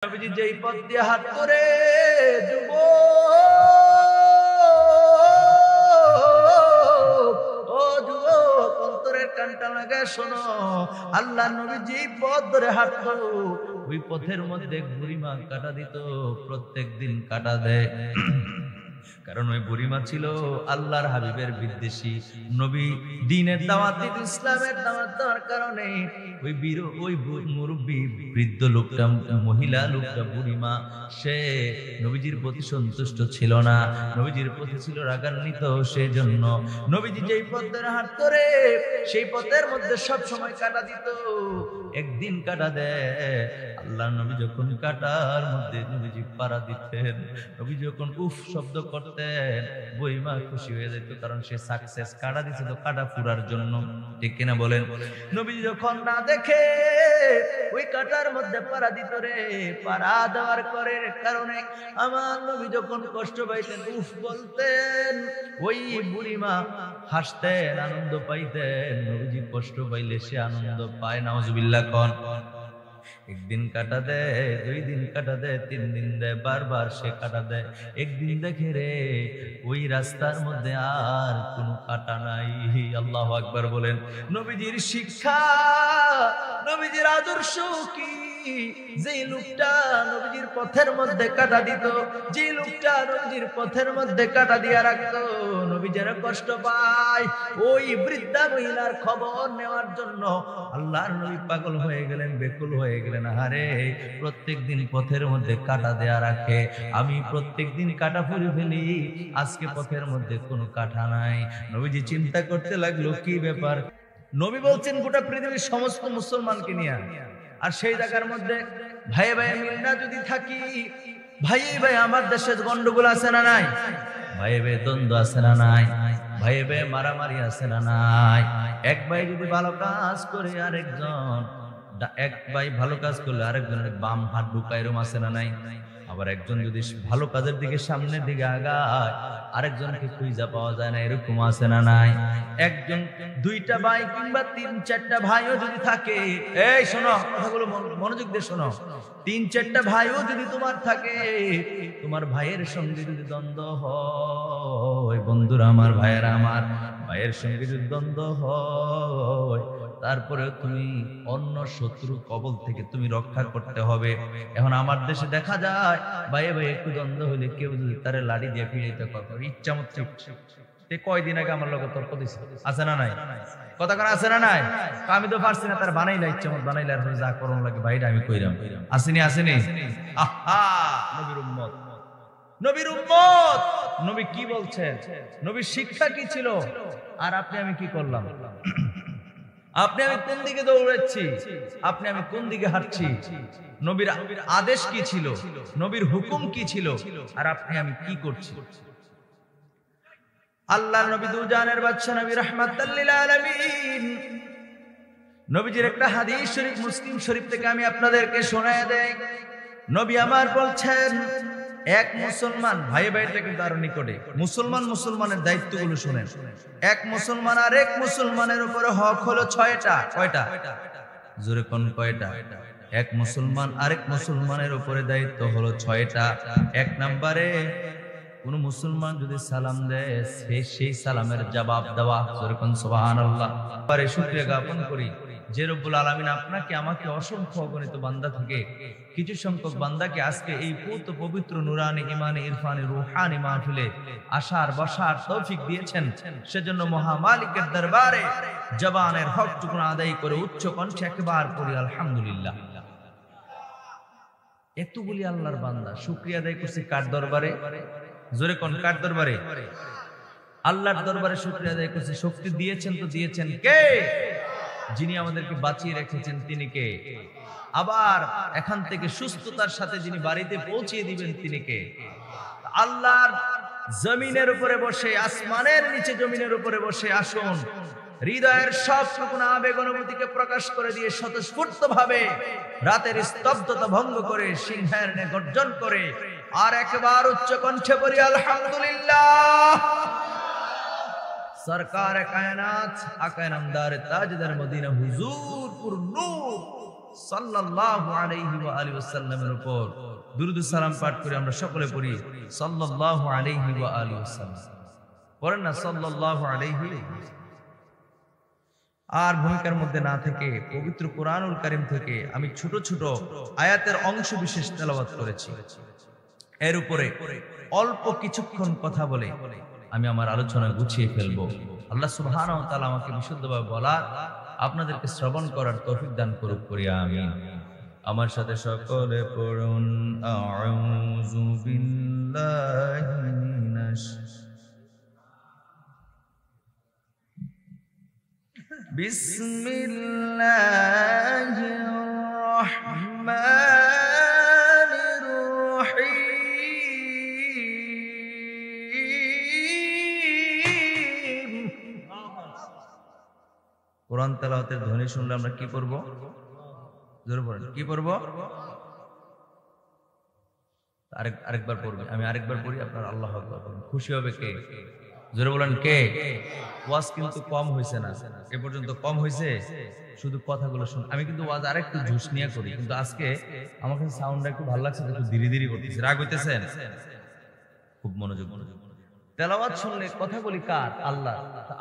নবীজি যেই পথ দিয়ে হাত করে যুবক অন্তরের কানটা লাগায় শোনো, আল্লাহ নবী যেই পথ ধরে হাঁটতো ওই পথের মধ্যে বুড়িমা কাটা দিত, প্রত্যেক দিন কাটা দেয়। কারণ ওই বুড়িমা ছিল আল্লাহর হাবিবের বিদ্বেষী। নবী দ্বীনের দাওয়াত দিত, ইসলামের দাওয়াত দেওয়ার কারণে ওই মুরব্বী বৃদ্ধ লোকটা, মহিলা লোকটা, বুড়িমা, সে নবীজির প্রতি সন্তুষ্ট ছিল না, নবীজির প্রতি ছিল রাগান্বিত। সেজন্য নবীজি যেই পথ ধরে হাঁটতো রে সেই পথের মধ্যে সব সময় কাটা দিত। একদিন কাটা দেয়, আল্লাহ নবী যখন কাটার মধ্যে নবীজি পাড়া দিতেন, নবী যখন উফ শব্দ করতেন, বুড়িমা খুশি হয়ে যেত, কারণ সে সাকসেস, কাটা দিছে তো কাটা ফুরার জন্য, ঠিক কিনা বলেন? নবী যখন না দেখে ওই কাটার মধ্যে পাড়া দিত রে, পাড়া দেওয়ার কারণে আমার নবী যখন কষ্ট পাইতেন উফ বলতেন, ওই বুড়িমা হাসতেন, আনন্দ পাইতেন। নবীজি কষ্ট পাইলে সে আনন্দ পায়, নাউজুবিল্লাহ কোন। একদিন কাটা দেয়, 2 দিন কাটা দেয়, 3 দিন দেয়, বারবার সে কাটা দেয়। একদিন দেখে রে ওই রাস্তার মধ্যে আর কোনো কাটা নাই। আল্লাহু আকবার বলেন। নবীজির শিক্ষা, নবীজির আদর্শ কি? যেই লোকটা নবীজির পথের মধ্যে কাটা দিত, যে লোকটা নবীজির পথের মধ্যে কাটা দিয়া রাখতো, নবী যেন কষ্ট পায়, ওই বৃদ্ধা মহিলার খবর নেওয়ার জন্য আল্লাহর নবী পাগল হয়ে গেলেন, বেকুল হয়ে গেলেন। আরে প্রত্যেকদিন পথের মধ্যে কাটা দেয়া রাখে, আমি প্রত্যেকদিন কাটা ফুরে ফেলি, আজকে পথের মধ্যে কোনো কাটা নাই। নবীজি চিন্তা করতে লাগলো কি ব্যাপার। নবী বলছেন গোটা পৃথিবীর সমস্ত মুসলমানকে নিয়ে, আর সেই জায়গার মধ্যে ভাই ভাই মিল না যদি থাকি, ভাই ভাই আমার দেশে গন্ডগোল আছে না নাই, ভাই ভাই দ্বন্দ্ব আছে না নাই, ভাই ভাই মারামারি আছে না নাই, এক ভাই যদি ভালো কাজ করে আরেকজন, এক ভাই ভালো কাজ করলে আরেকজনের বাম হাত ঢুকায়, এরকম আছে না নাই? আবার একজন যদি ভালো কাজের দিকে সামনের দিকে আগায় আরেকজনকে খুঁজে পাওয়া যায় না, এরকম আছে না নাই? একজন 2টা ভাই কিংবা 3-4টা ভাইও যদি থাকে, এই শোনো কথাগুলো মনোযোগ দিয়ে শোনো, 3-4টা ভাইও যদি তোমার থাকে, তোমার ভাইয়ের সঙ্গে যদি দ্বন্দ্ব হয়, বন্ধুরা আমার, ভাইয়েরা আমার, ভাইয়ের সঙ্গে যদি দ্বন্দ্ব হয়, তারপরে তুমি অন্য শত্রু কবল থেকে তুমি রক্ষা করতে হবে। এখন আমার দেশে দেখা যায় ভাই ভাই একটু দ্বন্দ্ব হলে কেউ যদি তারে লাড়ি দিয়ে ফিরাইতে কথা ইচ্ছা মতো, কয়দিন আগে আমার লোক তর্ক দিছে, আছে না নাই? কথা কার আছে না নাই? আমি তো পারছি না, তার বানাইলা ইচ্ছা মতো বানাইলা, আর যা করুন লাগে ভাইরা আমি কইরাম, আসেনি আসেনি? আহা, নবীর উম্মত, নবীর উম্মত, নবী কি বলছেন, নবীর শিক্ষা কি ছিল, আর আপনি আমি কি করলাম? আপনি আমি কোন দিকে দৌড়াচ্ছি, আপনি আমি কোন দিকে হাঁটছি? নবীর আদেশ কি ছিল, নবীর হুকুম কি ছিল, আর আপনি আমি কি করছি? আল্লাহর নবী দুজানের বাদশা নবী রাহমাতাল লিল আলামিন, নবীজির একটা হাদিস শরীফ মুসলিম শরীফ থেকে আমি আপনাদেরকে শোনায় দেই। নবী আমার বলছেন, এক মুসলমান, ভাই ভাইটা কিন্তু আরো নিকটে, মুসলমানের দায়িত্বগুলো শুনেন। এক মুসলমান আর এক মুসলমানের উপরে হক হলো 6টা। কয়টা? জোরে কোন কয়টা? এক মুসলমান আরেক মুসলমানের উপরে দায়িত্ব হলো 6টা। 1 নম্বরে কোন মুসলমান যদি সালাম দেয় সেই সালামের জবাব দেওয়া। জোরে কোন সুবহানাল্লাহ। পরে শুকরিয়া জ্ঞাপন করি যে রব্বুল আলামিন আপনাকে আমাকে অসংখ্য অগণিত বান্দা থেকে কিছু সংখ্যক বান্দাকে আজকে এই পবিত্র নুরানি ইমানি ইরফানি রুহানি মাহফিলে আসার বসার তৌফিক দিয়েছেন। সেজন্য মহা মালিকের দরবারে জবানের হকটুকু আদায় করে উচ্চ কণ্ঠে একবার পড়ি আলহামদুলিল্লাহ। এতগুলি আল্লাহর বান্দা শুকরিয়া আদায় করছে কার দরবারে? জোরে কোন কার দরবারে? আল্লাহর দরবারে শুকরিয়া আদায় করছে। শক্তি দিয়েছেন তো দিয়েছেন কে? যিনি আমাদেরকে বাঁচিয়ে রেখেছেন তিনি কে? আবার এখান থেকে সুস্থতার সাথে যিনি বাড়িতে পৌঁছিয়ে দিবেন তিনি কে? আল্লাহর জমিনের উপরে বসে, আসমানের নিচে জমিনের উপরে বসে আসুন, হৃদয়ের সব টুকুনা আবেগ অনুভূতিকে প্রকাশ করে দিয়ে স্বতঃস্ফূর্ত ভাবে রাতের স্তব্ধতা ভঙ্গ করে সিংহের ন্যায় গর্জন করে আর একবার উচ্চ কণ্ঠে বলি আলহামদুলিল্লাহ। সরকার কায়নাত, আকা নামদার তাজদার মদিনা হুজুর পুর নূর সাল্লাল্লাহু আলাইহি ওয়া আলিহি ওয়াসাল্লামের উপর দুরূদ ও সালাম পাঠ করে আমরা সকলে পড়ি সাল্লাল্লাহু আলাইহি ওয়া আলিহি ওয়াসাল্লাম। পড়েন না সাল্লাল্লাহু আলাইহি। আর ভূমিকার মধ্যে না থেকে পবিত্র কোরআনুল কারীম থেকে আমি ছোট ছোট আয়াতের অংশ বিশেষ তেলাওয়াত করেছি। এর উপরে অল্প কিছুক্ষণ কথা বলে আমি আমার আলোচনা গুছিয়ে ফেলবো। আল্লাহ সুবহানাহু ওয়া তাআলা আমাকে বিশুদ্ধভাবে বলার, আপনাদেরকে শ্রবণ করার তৌফিক দান করুক করি আমিন। আমার সাথে সকলে পড়ুন আউযু বিল্লাহি মিনাশ বিসমিল্লাহির রহমানির রহিম। কোরআন তেলাওয়াতের ধ্বনি শুনলে আমরা কি করব? জোরে পড়েন, কি পড়ব? আরেকবার পড়বে, আমি আরেকবার পড়ি, আপনার আল্লাহু আকবার বলুন। খুশি হবে কে? জোরে বলেন কে? ওয়াজ কিন্তু কম হয়েছে না, এ পর্যন্ত কম হয়েছে, শুধু কথাগুলো শুন। আমি কিন্তু ওয়াজ আরেকটু ঝুশ নিয়ে করি, কিন্তু আজকে আমার কাছে সাউন্ডটা একটু ভালো লাগছে, একটু ধীরে ধীরে করতেছি। রাগ হইতেছেন? খুব মনোযোগ। তেলাওয়াত শুনলে কথাগুলি কার? আল্লাহ।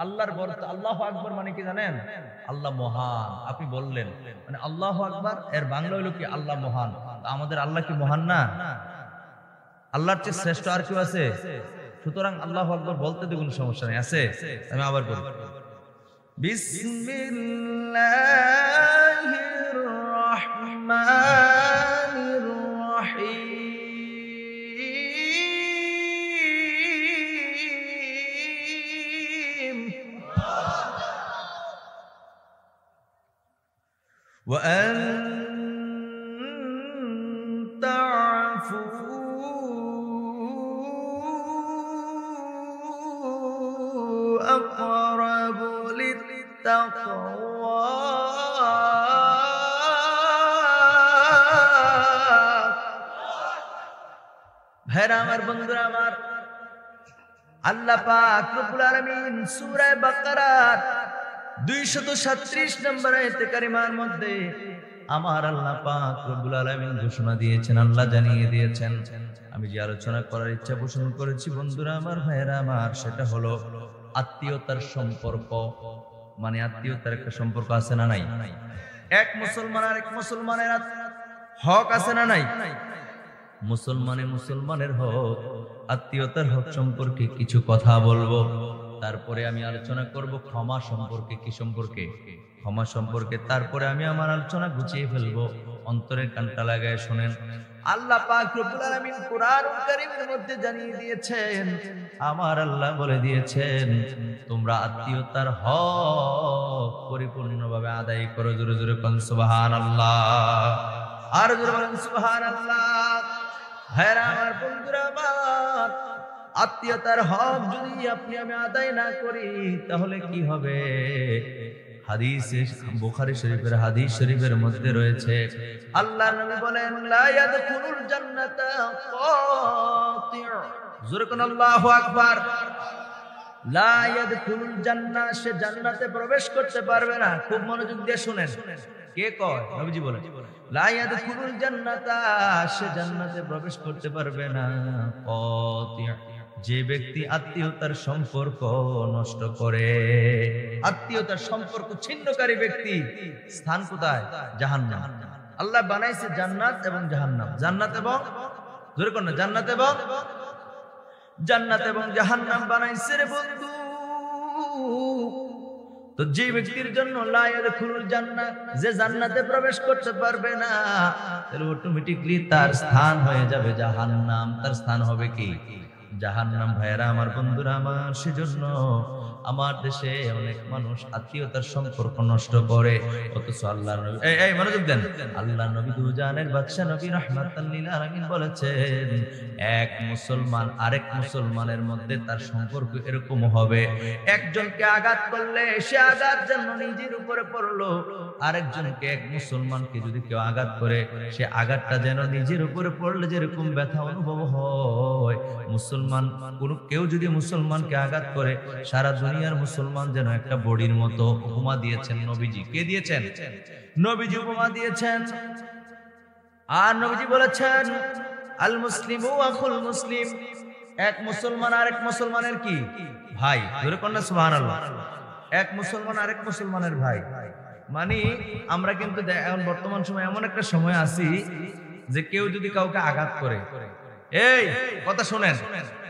আল্লাহর বরকত। আল্লাহু আকবার মানে কি জানেন? আল্লাহ মহান। আপনি বললেন মানে আল্লাহু আকবার, এর বাংলা হলো কি? আল্লাহ মহান। আমাদের আল্লাহ কি মহান না? আল্লাহর চেয়ে শ্রেষ্ঠ আর কেউ আছে? সুতরাং আল্লাহু আকবার বলতে তো কোনো সমস্যা নেই, আছে? আমি আবার বলি, বিসমিল্লাহির রহমানির রহিম। ওয়া আনতা আফু أقرب للتقوى ভাইরা আমার, বন্ধুরা আমার, আল্লাহ পাক রব্বুল আলামিন সূরা বাকারার 237 নম্বর আয়াতে কারিমার মধ্যে আমার আল্লাহ পাক রব্বুল আলামিন ঘোষণা দিয়েছেন, আল্লাহ জানিয়ে দিয়েছেন। আমি যে আলোচনা করার ইচ্ছা পোষণ করেছি বন্ধুরা আমার, ভাইরা আমার, সেটা হলো আত্মীয়তার সম্পর্ক। মানে আত্মীয়তার একটা সম্পর্ক আছে না নাই? এক মুসলমান আর এক মুসলমানের হক আছে না নাই? মুসলমানের হক, আত্মীয়তার হক সম্পর্কে কিছু কথা বলবো। তারপরে আমি আলোচনা করব ক্ষমা সম্পর্কে। কি সম্পর্কে? ক্ষমা সম্পর্কে। তারপরে আমি আমার আলোচনা গুছিয়ে ফেলবো। অন্তরের কানটা লাগায় শুনেন। আল্লাহ পাক রব্বুল আলামিন কোরআনুল কারীমের মধ্যে জানিয়ে দিয়েছেন, আমার আল্লাহ বলে দিয়েছেন, তোমরা আত্মীয়তার হক পরিপূর্ণভাবে আদায় করো। জোরে জোরে কোন সুবহানাল্লাহ, আর জোরে বলেন সুবহানাল্লাহ। ভাইরা আমার, বন্ধুরা আমার, আত্মীয়তার হক যদি আপনি আমি আদায় না করি তাহলে কি হবে? হাদিসে বুখারী শরীফের হাদিস শরীফের মধ্যে রয়েছে, আল্লাহর নবী বলেন, লা ইয়াদখুলুল জান্নাতা কাতি'। জোরে কোন আল্লাহু আকবার। লা ইয়াদখুলুল জান্নাহ, সে জান্নাতে প্রবেশ করতে পারবে না। খুব মনোযোগ দিয়ে শুনেন। কে কয়? নবীজি বলেন, লা ইয়াদখুলুল জান্নাতা, সে জান্নাতে প্রবেশ করতে পারবে না। কাতি', যে ব্যক্তি আত্মীয়তার সম্পর্ক নষ্ট করে, আত্মীয়তার সম্পর্ক ছিন্নকারী ব্যক্তি স্থান কোথায়? জাহান্নাম। আল্লাহ বানাইছে জান্নাত এবং জাহান্নাম। জান্নাত এবং, জোরে কোন না, জান্নাত এবং জাহান্নাম বানাইছে রে বন্ধু। তো যে ব্যক্তির জন্য লা ইয়াদখুলুল জান্নাহ, যে জান্নাতে প্রবেশ করতে পারবে না, তাহলে অটোমেটিক্যালি তার স্থান হয়ে যাবে জাহান্নাম। তার স্থান হবে কি? জাহান্নাম। ভাইরা আমার, বন্ধুরা আমার, সেজন্য আমার দেশে অনেক মানুষ আত্মীয়তার সম্পর্ক নষ্ট করে, অথচ আল্লাহর নবী, এই মনোযোগ দেন, আল্লাহর নবী দুজানের বাদশা নবী রাহমাতাল লিল আলামিন বলেছেন, এক মুসলমান আরেক মুসলমানের মধ্যে তার সম্পর্ক এরকম হবে, একজনকে আঘাত করলে সে আঘাত যেন নিজের উপরে পড়লো, আরেকজনকে, এক মুসলমানকে যদি কেউ আঘাত করে, সে আঘাতটা যেন নিজের উপরে পড়লে যেরকম ব্যথা অনুভব হয়, মুসলমান কেউ যদি মুসলমানকে আঘাত করে, সারা দুনিয়া দুনিয়ার মুসলমান যেন একটা বডির মতো উপমা দিয়েছেন নবীজি। কে দিয়েছেন? নবীজি উপমা দিয়েছেন। আর নবীজি বলেছেন আল মুসলিমু আখুল মুসলিম, এক মুসলমান আরেক মুসলমানের কি ভাই। জোরে কন্যা সুবহানাল্লাহ। এক মুসলমান আরেক মুসলমানের ভাই। মানে আমরা কিন্তু এখন বর্তমান সময় এমন একটা সময় আছি যে কেউ যদি কাউকে আঘাত করে, এই কথা শুনেন,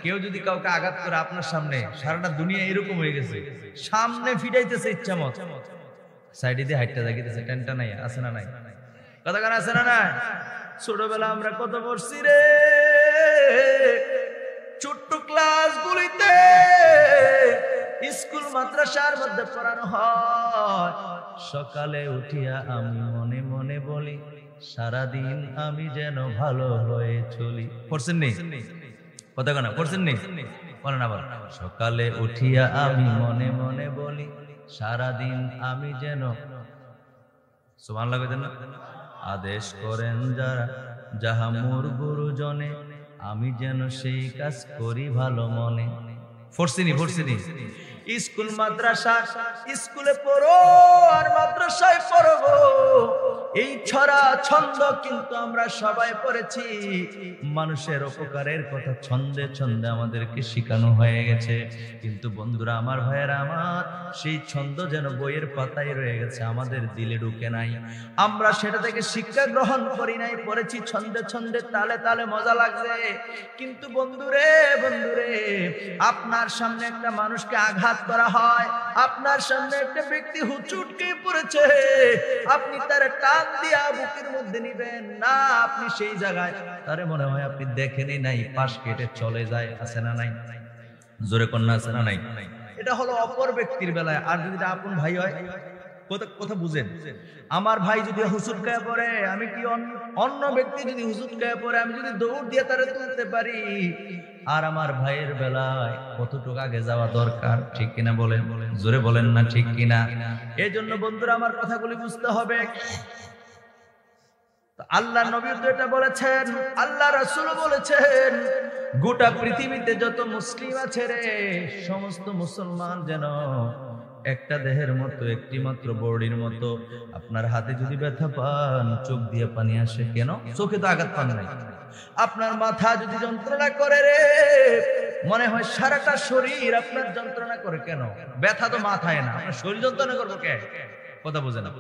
কেউ যদি কাউকে আঘাত করে আপনার সামনে, সারাটা দুনিয়া এরকম হয়ে গেছে, সামনে ফিটাইতেছে ইচ্ছা মত, সাইডে দিয়ে হাইটটা দেখিতেছে, টেনটা নাই, আছে না নাই? কথা কার আছে না নাই? ছোটবেলা আমরা কত পড়ছি রে, ছোট্ট ক্লাস গুলিতে স্কুল মাদ্রাসার মধ্যে পড়ানো হয়। সকালে উঠিয়া আমি মনে মনে বলি, সারাদিন আমি যেন ভালো হয়ে চলি। পড়ছেন নি? কথা কেন পড়ছেন নি? বলেন আবার। সকালে উঠিয়া আমি মনে মনে বলি, সারাদিন আমি যেন, সুবহানাল্লাহ কইতেন না? আদেশ করেন যারা যাহা মোর গুরুজনে, আমি যেন সেই কাজ করি ভালো মনে। পড়ছিনি? পড়ছিনি? স্কুল মাদ্রাসা, স্কুলে পড়ো আর মাদ্রাসায় পড়বো, এই ছড়া ছন্দ কিন্তু আমরা সবাই পড়েছি। মানুষের উপকারের কথা ছন্দে ছন্দে আমাদেরকে শেখানো হয়ে গেছে, কিন্তু বন্ধুরা আমার, ভাইয়েরা আমার, সেই ছন্দ যেন বইয়ের পাতায় রয়ে গেছে, আমাদের দিলে ঢুকে নাই। আমরা সেটা থেকে শিক্ষা গ্রহণ করি নাই, পড়েছি ছন্দে ছন্দে, তালে তালে, মজা লাগছে। কিন্তু বন্ধুরে, বন্ধুরে, আপনার সামনে একটা মানুষকে আঘাত করা হয়, আপনার সামনে একটা ব্যক্তি হুচুটকে পড়েছে, আপনি তার টান দিয়া বুকের মধ্যে নিবেন না, আপনি সেই জায়গায় তারে মনে হয় আপনি দেখেনি নাই, পাশ কেটে চলে যায়। আছে না নাই? জোরে কন্যা আছে না নাই? এটা হলো অপর ব্যক্তির বেলায়। আর যদি আপন ভাই হয়, কথা বুঝেন, আমার ভাই যদি হুচুটকায় পড়ে, আমি কি অন্য ব্যক্তি যদি হুচুটকায় পড়ে, আমি যদি দৌড় দিয়ে তারে তুলতে পারি, আর আমার ভাইয়ের বেলায় কতটুকু আগে যাওয়া দরকার, ঠিক কিনা বলেন? জোরে বলেন না ঠিক কিনা? এই জন্য বন্ধুরা আমার কথাগুলি বুঝতে হবে। আল্লাহ নবী তো এটা বলেছেন, আল্লাহ রাসূল বলেছেন, গোটা পৃথিবীতে যত মুসলিম আছে রে, সমস্ত মুসলমান যেন একটা দেহের মতো, একটি মাত্র বডির মতো। আপনার হাতে যদি ব্যথা পান, চোখ দিয়ে পানি আসে কেন? চোখে তো আঘাত পান নাই। আপনার মাথা যদি যন্ত্রণা করে রে, মনে হয় সারাটা শরীর আপনার যন্ত্রণা করে কেন? ব্যথা তো মাথায় না, আপনার শরীর যন্ত্রণা করবো কে? কথা বুঝে না?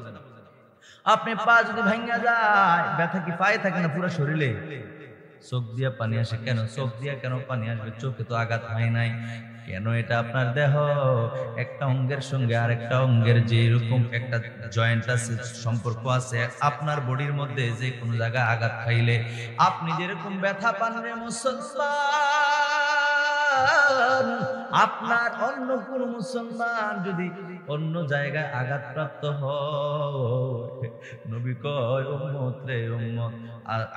আপনি পা যদি ভাঙা যায়, ব্যথা কি পায়ে থাকে না পুরো শরীরে? চোখ দিয়ে পানি আসে কেন? চোখ দিয়ে কেন পানি আসবে? চোখে তো আঘাত হয় নাই কেন? এটা আপনার দেহ, একটা অঙ্গের সঙ্গে আরেকটা অঙ্গের যে এরকম একটা জয়েন্ট আছে, সম্পর্ক আছে। আপনার বডির মধ্যে যে কোনো জায়গায় আঘাত খাইলে আপনি যেরকম ব্যথা পান রে মুসলমান, আপনার অন্য কোন মুসলমান যদি অন্য জায়গায় আঘাতপ্রাপ্ত হয়, নবী কয় উম্মত রে উম্মত,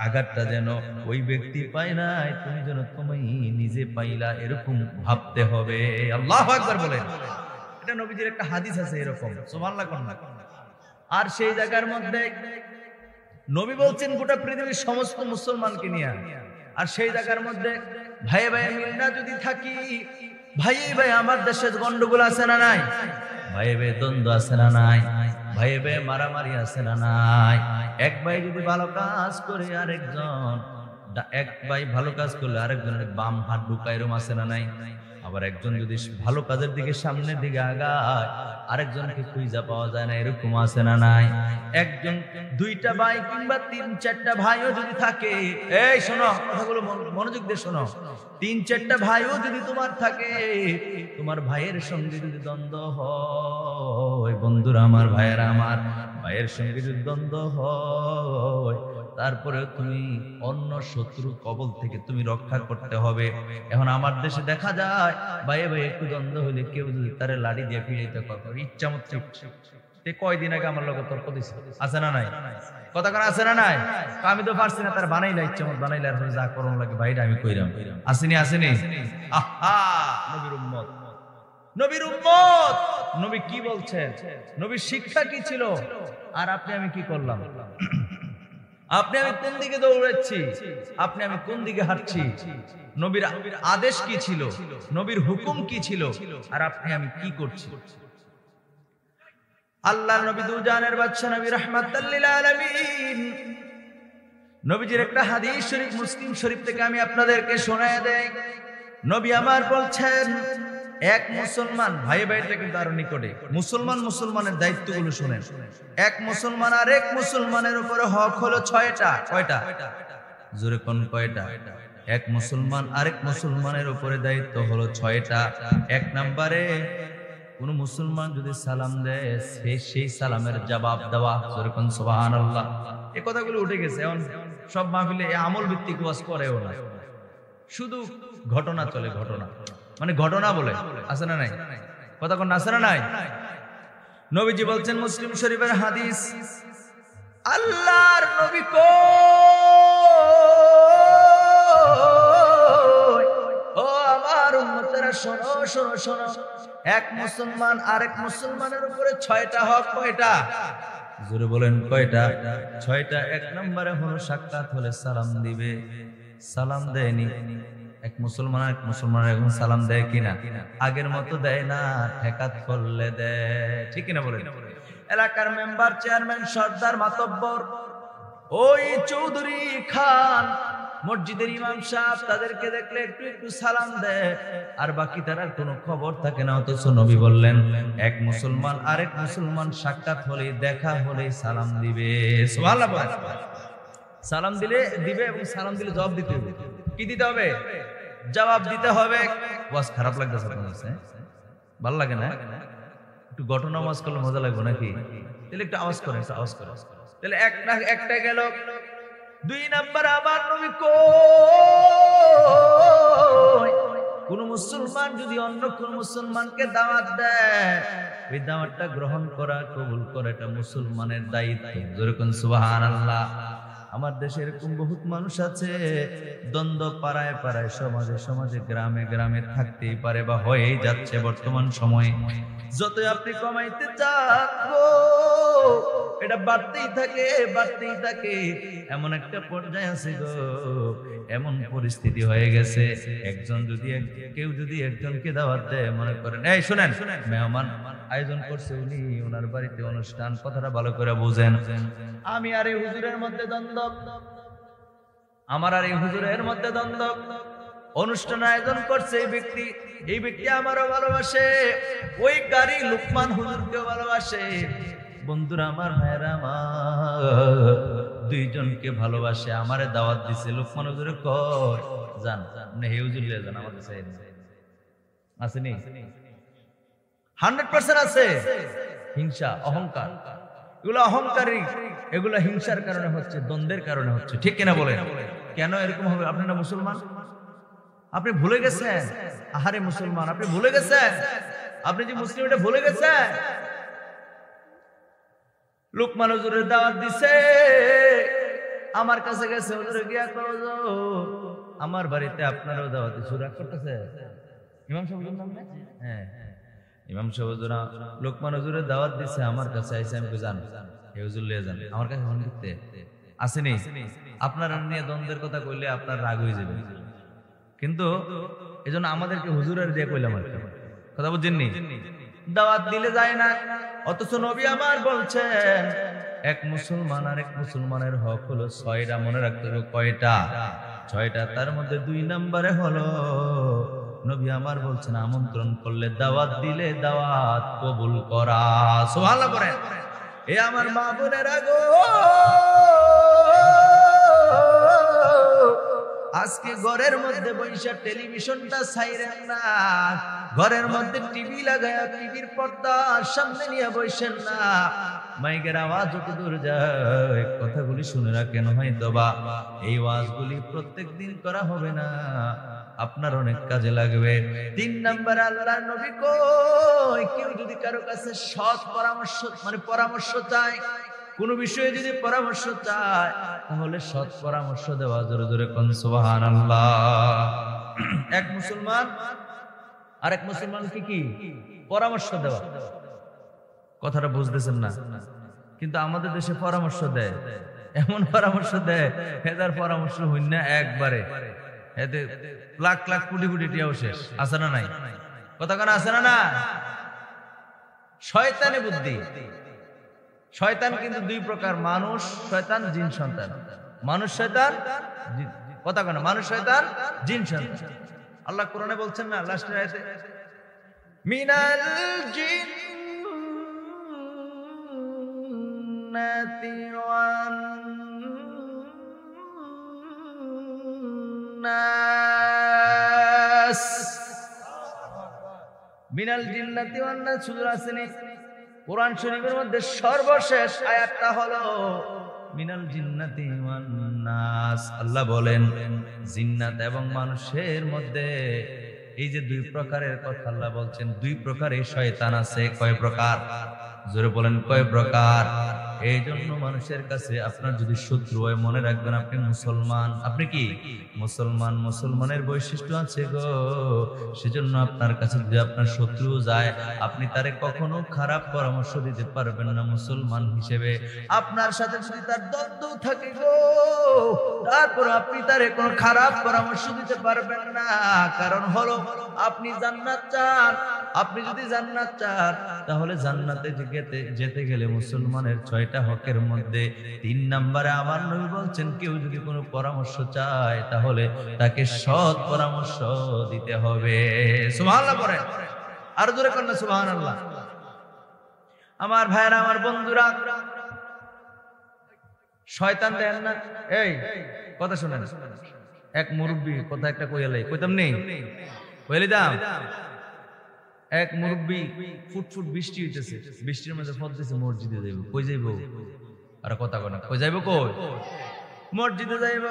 আঘাতটা যেন ওই ব্যক্তি পায় নাই, তুমি যেন তুমি নিজে পাইলা, এরকম ভাবতে হবে। আল্লাহু আকবার বলেন। এটা নবীজির একটা হাদিস আছে এরকম, সুবহানাল্লাহ কন্যা। আর সেই জায়গার মধ্যে নবী বলছেন গোটা পৃথিবীর সমস্ত মুসলমানকে নিয়ে। আর সেই জায়গার মধ্যে ভাই ভাই মিল না যদি থাকি, ভাই ভাই আমার দেশে গন্ডগোল আছে না নাই? ভাই ভাই দ্বন্দ্ব আছে না নাই? ভাই ভাই মারামারি আছে না নাই? এক ভাই যদি ভালো কাজ করে আরেকজন, এক ভাই ভালো কাজ করলে আরেকজনের বাম হাত ঢুকায়, এরকম আছে না নাই? আবার একজন যদি ভালো কাজের দিকে সামনের দিকে আগায়, আরেকজনকে খুঁজে পাওয়া যায় না, এরকম আছে না নাই? একজন দুইটা ভাই কিংবা তিন চারটা ভাইও যদি থাকে, এই শোনো কথাগুলো মনোযোগ দিয়ে শোনো, তিন চারটা ভাইও যদি তোমার থাকে, তোমার ভাইয়ের সঙ্গে যদি দ্বন্দ্ব হয়, বন্ধুরা আমার, ভাইয়েরা আমার, ভাইয়ের সঙ্গে যদি দ্বন্দ্ব হয়, তারপরে তুমি অন্য শত্রুর কবল থেকে তুমি রক্ষা করতে হবে। এখন আমার দেশে দেখা যায় ভাই ভাই একটু দ্বন্দ্ব হইলে কেউ যদি তারে লাঠি দিয়ে ফিরাইতে কথা, ইচ্ছা মতো। কয়দিন আগে আমার লোক তর্ক দিছে, আছে না নাই? কথা কার আছে না নাই? আমি তো পারছি না, তার বানাইলা, ইচ্ছা মত বানাইলা, আর যা করুন লাগে ভাইটা আমি কইরাম। আসেনি? আসেনি? আহা, নবীর উম্মত, নবীর উম্মত, নবী কি বলছেন, নবীর শিক্ষা কি ছিল, আর আপনি আমি কি করলাম? আপনি আমি কোন দিকে দৌড়াচ্ছি, আপনি আমি কোন দিকে হাঁটছি, নবীর আদেশ কি ছিল, নবীর হুকুম কি ছিল, আর আপনি আমি কি করছি। আল্লাহর নবী দুজানের বাদশা নবী রাহমাতাল লিল আলামিন নবীজির একটা হাদিস শরীফ মুসলিম শরীফ থেকে আমি আপনাদেরকে শোনায় দেই। নবী আমার বলছেন, এক মুসলমান ভাই ভাইটা কিন্তু আরো নিকটে, মুসলমানের দায়িত্বগুলো শুনেন। এক মুসলমান আর এক মুসলমানের উপরে হক হলো 6টা। কয়টা? জোরে কোন কয়টা? এক মুসলমান আরেক মুসলমানের উপরে দায়িত্ব হলো 6টা। এক নম্বরে কোন মুসলমান যদি সালাম দেয় সেই সালামের জবাব দেওয়া। জোরে কোন সুবহানাল্লাহ। এই কথাগুলো উঠে গেছে, এখন সব মাহফিলে আমল ভিত্তিক ওয়াজ করেও না, শুধু ঘটনা চলে, ঘটনা মানে ঘটনা বলে, আছে না নাই? কথা কোন আছে না নাই? নবীজি বলছেন মুসলিম শরীফের হাদিস, আল্লাহর নবী কই, ও আমার উম্মতেরা শোনো শোনো শোনো, এক মুসলমান আরেক মুসলমানের উপরে 6টা হক। কয়টা? জোরে বলেন কয়টা? 6টা। এক নম্বরে হলো সাক্ষাৎ হলে সালাম দিবে, সালাম দেয়নি। এক মুসলমান এক মুসলমান এখন সালাম দেয় কিনা? আগের মতো দেয় না, ঠেকাত করলে দেয়। ঠিক কিনা বলেন? এলাকার মেম্বার, চেয়ারম্যান, সর্দার, মাতব্বর, ওই চৌধুরী খান, মসজিদের ইমাম সাহেব, তাদেরকে দেখলে একটু একটু সালাম দেয়, আর বাকি তার কোনো খবর থাকে না। অথচ নবী বললেন, এক মুসলমান আরেক মুসলমান সাক্ষাৎ হলে, দেখা হলে সালাম দিবে। সুবহানাল্লাহ। সালাম দিলে দিবে, এবং সালাম দিলে জবাব দিতে হবে। কি দিতে হবে? জবাব দিতে হবে। ওয়াজ খারাপ লাগতেছে আপনার কাছে? ভালো লাগে না? একটু ঘটনা ওয়াজ করলে মজা লাগবে নাকি? তাহলে একটু আওয়াজ করে, একটু আওয়াজ করে। তাহলে একটা গেল। 2 নাম্বার, আমার নবী কই, কোন মুসলমান যদি অন্য কোন মুসলমানকে দাওয়াত দেয়, ওই দাওয়াতটা গ্রহণ করা, কবুল করা, এটা মুসলমানের দায়িত্ব। জোরে কোন সুবহানাল্লাহ। আমার দেশে এরকম বহুত মানুষ আছে, দ্বন্দ্ব পাড়ায় পাড়ায়, সমাজে সমাজে, গ্রামে গ্রামে থাকতেই পারে বা হয়েই যাচ্ছে বর্তমান সময়ে। যতই আপনি কমাইতে চান গো, এটা বাড়তেই থাকে, বাড়তেই থাকে। এমন একটা পর্যায়ে আছে গো, এমন পরিস্থিতি হয়ে গেছে, কেউ যদি একজনকে দাওয়াত দেয়, মনে করেন এই শুনেন, মেহমান আয়োজন করছে উনি, ওনার বাড়িতে অনুষ্ঠান, কথাটা ভালো করে বুঝেন। আমি আর এই হুজুরের মধ্যে দ্বন্দ্ব, আমার আর এই হুজুরের মধ্যে দ্বন্দ্ব। অনুষ্ঠান আয়োজন করছে এই ব্যক্তি আমারও ভালোবাসে, ওই কারি লুকমান হুজুরকেও ভালোবাসে। বন্ধুরা আমার, ভাইরা আমার, দুইজনকে ভালোবাসে, আমারে দাওয়াত দিছে। লুকমান হুজুরে কয়, জান না হে হুজুর লিয়ে যান, আমার কাছে আসেনি? 100% আছে। হিংসা, অহংকার, এগুলো অহংকারী, এগুলো হিংসার কারণে হচ্ছে, দ্বন্দ্বের কারণে হচ্ছে। ঠিক কিনা বলেন? কেন এরকম হবে? আপনি না মুসলমান, আপনি ভুলে গেছেন? আহারে মুসলমান, আপনি ভুলে গেছেন? আপনি যে মুসলিম এটা ভুলে গেছেন? লুকমান হুজুরের দাওয়াত দিছে, আমার কাছে গেছে, হুজুরে গিয়া কও, আমার বাড়িতে আপনারও দাওয়াত দিছে। রাগ করতেছে? ইমাম সাহেব নাম না? হ্যাঁ, ইমাম সাহেব হুজুর লুকমান হুজুরের দাওয়াত দিছে, আমার কাছে আইছে। আমি জান হে হুজুর লিয়ে যান, আমার কাছে ফোন করতে আসেনি। আপনারা নিয়ে দ্বন্দ্বের কথা কইলে আপনার রাগ হয়ে যাবে, কিন্তু এজন্য আমাদেরকে হুজুরের দিয়ে কইলাম আর কি। কথা বুঝছেননি? দাওয়াত দিলে যায় না, অথচ নবী আমার বলছেন, এক মুসলমান আর এক মুসলমানের হক হলো 6টা। মনে রাখতে হবে কয়টা? 6টা। তার মধ্যে 2 নম্বরে হলো, নবী আমার বলছেন, আমন্ত্রণ করলে, দাওয়াত দিলে দাওয়াত কবুল করা। সুবহানাল্লাহ বলেন। এ আমার মা বোনেরা গো, আজকে ঘরের মধ্যে বৈশা টেলিভিশনটা ছাইরেন না, ঘরের মধ্যে টিভি লাগায়া টিভির পর্দার সামনে নিয়ে বসেন না। মাইকের আওয়াজ যত দূর যায়, কথাগুলি শুনে রাখেন। হয়তোবা এই ওয়াজগুলি প্রত্যেকদিন করা হবে না, আপনার অনেক কাজে লাগবে। 3 নাম্বার, আল্লাহর নবী কই, কেউ যদি কারো কাছে সৎ পরামর্শ চায়, কোন বিষয়ে যদি পরামর্শ চায়, তাহলে সৎ পরামর্শ দেওয়া। জোরে জোরে কোন সুবহানাল্লাহ। এক মুসলমান আরেক মুসলমানকে কি পরামর্শ দেওয়া। কথাটা বুঝতেছেন না? কিন্তু আমাদের দেশে পরামর্শ দেয়, এমন পরামর্শ দেয়, হেদার পরামর্শ হইন না একবারে, এতে লাখ লাখ কোটি কোটি টিয়াও শেষ। আছে না নাই? কথা কেন আছে না না? শয়তানি বুদ্ধি। শয়তান কিন্তু দুই প্রকার, মানুষ শয়তান, জিন সন্তান। মানুষ শয়তান, কথা কেন, মানুষ শয়তান, জিন সন্তান। আল্লাহ কোরআনে বলছেন না লাস্টের আয়াতে, মিনাল জিন্নাতি ওয়ান নাস, মিনাল জিন্নাতি ওয়ান নাস। সূরা আসেনি কোরআন শরীফের মধ্যে সর্বশেষ আয়াতটা হলো মিনাল জিন্নাতি ওয়ান নাস। আল্লাহ বলেন জিন্নাত এবং মানুষের মধ্যে এই যে দুই প্রকারের কথা আল্লাহ বলছেন, দুই প্রকারের শয়তান আছে। কয় প্রকার? জোরে বলেন কয় প্রকার? এই জন্য মানুষের কাছে আপনার যদি শত্রু হয়, মনে রাখবেন আপনি মুসলমান। আপনি কি মুসলমান? মুসলমানের বৈশিষ্ট্য আছে গো। সেজন্য আপনার কাছে যদি আপনার শত্রু যায়, আপনি তারে কখনো খারাপ পরামর্শ দিতে পারবেন না মুসলমান হিসেবে। আপনার সাথে যদি তার দ্বন্দ্ব থাকে গো, তারপর আপনি তারে কোনো খারাপ পরামর্শ দিতে পারবেন না। কারণ হলো আপনি জান্নাত চান। আপনি যদি জান্নাত চান, তাহলে জান্নাতে যেতে গেলে মুসলমানের 6টা হকের মধ্যে 3 নম্বরে আমার নবী বলছেন, কেউ যদি কোনো পরামর্শ চায় তাহলে তাকে সৎ পরামর্শ দিতে হবে। সুবহানাল্লাহ পড়েন, আর জোরে করেন না সুবহানাল্লাহ। আমার ভাইরা, আমার বন্ধুরা, শয়তান দেন না। এই কথা শুনেন, এক মুরব্বী কথা একটা কইয়ালাই, কইতাম নেই, কইলি দাম। এক মুরব্বী ফুটফুট বৃষ্টি হইতেছে, বৃষ্টির মধ্যে পড়তেছে, মসজিদে যাইব। কই যাইব? আর কথা কয় না, কই যাইব? কই? মসজিদে যাইব।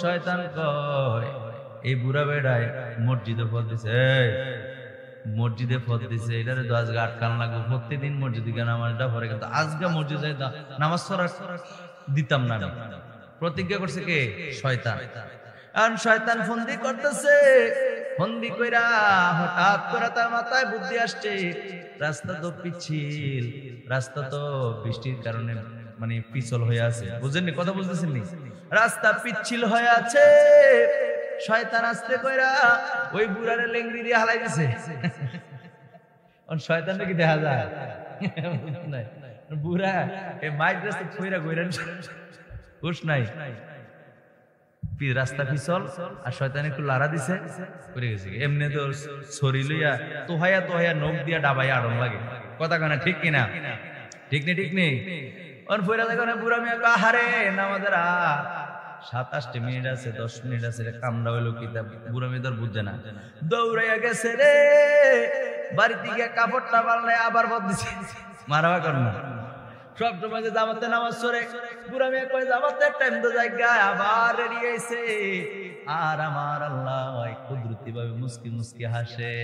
শয়তান কয় এই বুড়া বেড়ায় মসজিদে পড়তেছে, মসজিদে পড়তেছে, এটারে তো আজকে আটকান লাগবে। প্রত্যেকদিন মসজিদে গিয়ে নামাজটা পড়ে, কিন্তু আজকে মসজিদে নামাজ পড়া দিতাম না। প্রতিজ্ঞা করছে কে? শয়তান। আর শয়তান ফন্দি করতেছে, ফন্দি কইরা হঠাৎ করে তার মাথায় বুদ্ধি আসছে, রাস্তা তো পিছিল, রাস্তা তো বৃষ্টির কারণে মানে পিছল হয়ে আছে। বুঝেননি? কথা বুঝতেছেন নি? রাস্তা পিছিল হয়ে আছে। শয়তান আস্তে কইরা ওই বুড়ারে লেংড়ি দিয়ে হালাই দিছে। শয়তানটা কি দেখা যায়? বুড়া এই মাইক রাস্তা কইরা কইরা হুশ নাই, রাস্তা পিছল, আর শয়তান একটু লাড়া দিছে, পড়ে গেছে। এমনি তো ছড়ি লইয়া তোহাইয়া তোহাইয়া নখ দিয়া ডাবাইয়া আড়ন লাগে। কথা কয় না, ঠিক কিনা? ঠিক নেই, ঠিক নেই। ওর ফইরা দেখো না, বুড়া মেয়ে আহারে নামাজের 27 মিনিট আছে, 10 মিনিট আছে, কামড়া হইলো কি? বুড়া মেয়ে তোর বুঝছে না, দৌড়াইয়া গেছে রে বাড়িতে গিয়ে কাপড়টা পাল্লে আবার বদলিছে। মারাবা কর না, সব সময় যে জামাতে নামাজ পড়ে, বুড়া মেয়ে কয় জামাতের টাইম তো জায়গায় আবার রেডি হয়েছে। আর আমার আল্লাহ কুদরতি ভাবে মুস্কি মুস্কি হাসে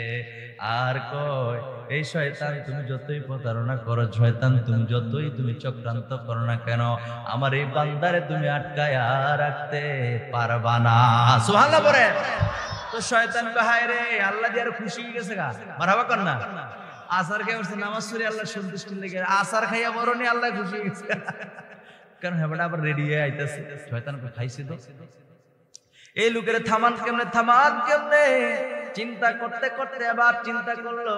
আর কয়, এই শয়তান তুমি যতই প্রতারণা করো, শয়তান তুমি যতই তুমি চক্রান্ত করো না কেন, আমার এই বান্দারে তুমি আটকায় রাখতে পারবা না। সুবহানাল্লাহ বলেন। তো শয়তান কয় হায় রে, আল্লাহ দিয়ে আর খুশি হয়ে গেছে গা। মারহাবা কর না। আসার খেয়ে উঠছে, নামাজ পড়ে আল্লাহ সন্তুষ্টি লেগে, আসার খাইয়া বরণি আল্লাহ খুশি হয়েছে। কারণ হেবাটা আবার রেডি হয়ে আইতেছে। শয়তান খাইছে তো। এই লোকের থামান কেমনে, থামান কেমনে চিন্তা করতে করতে আবার চিন্তা করলো,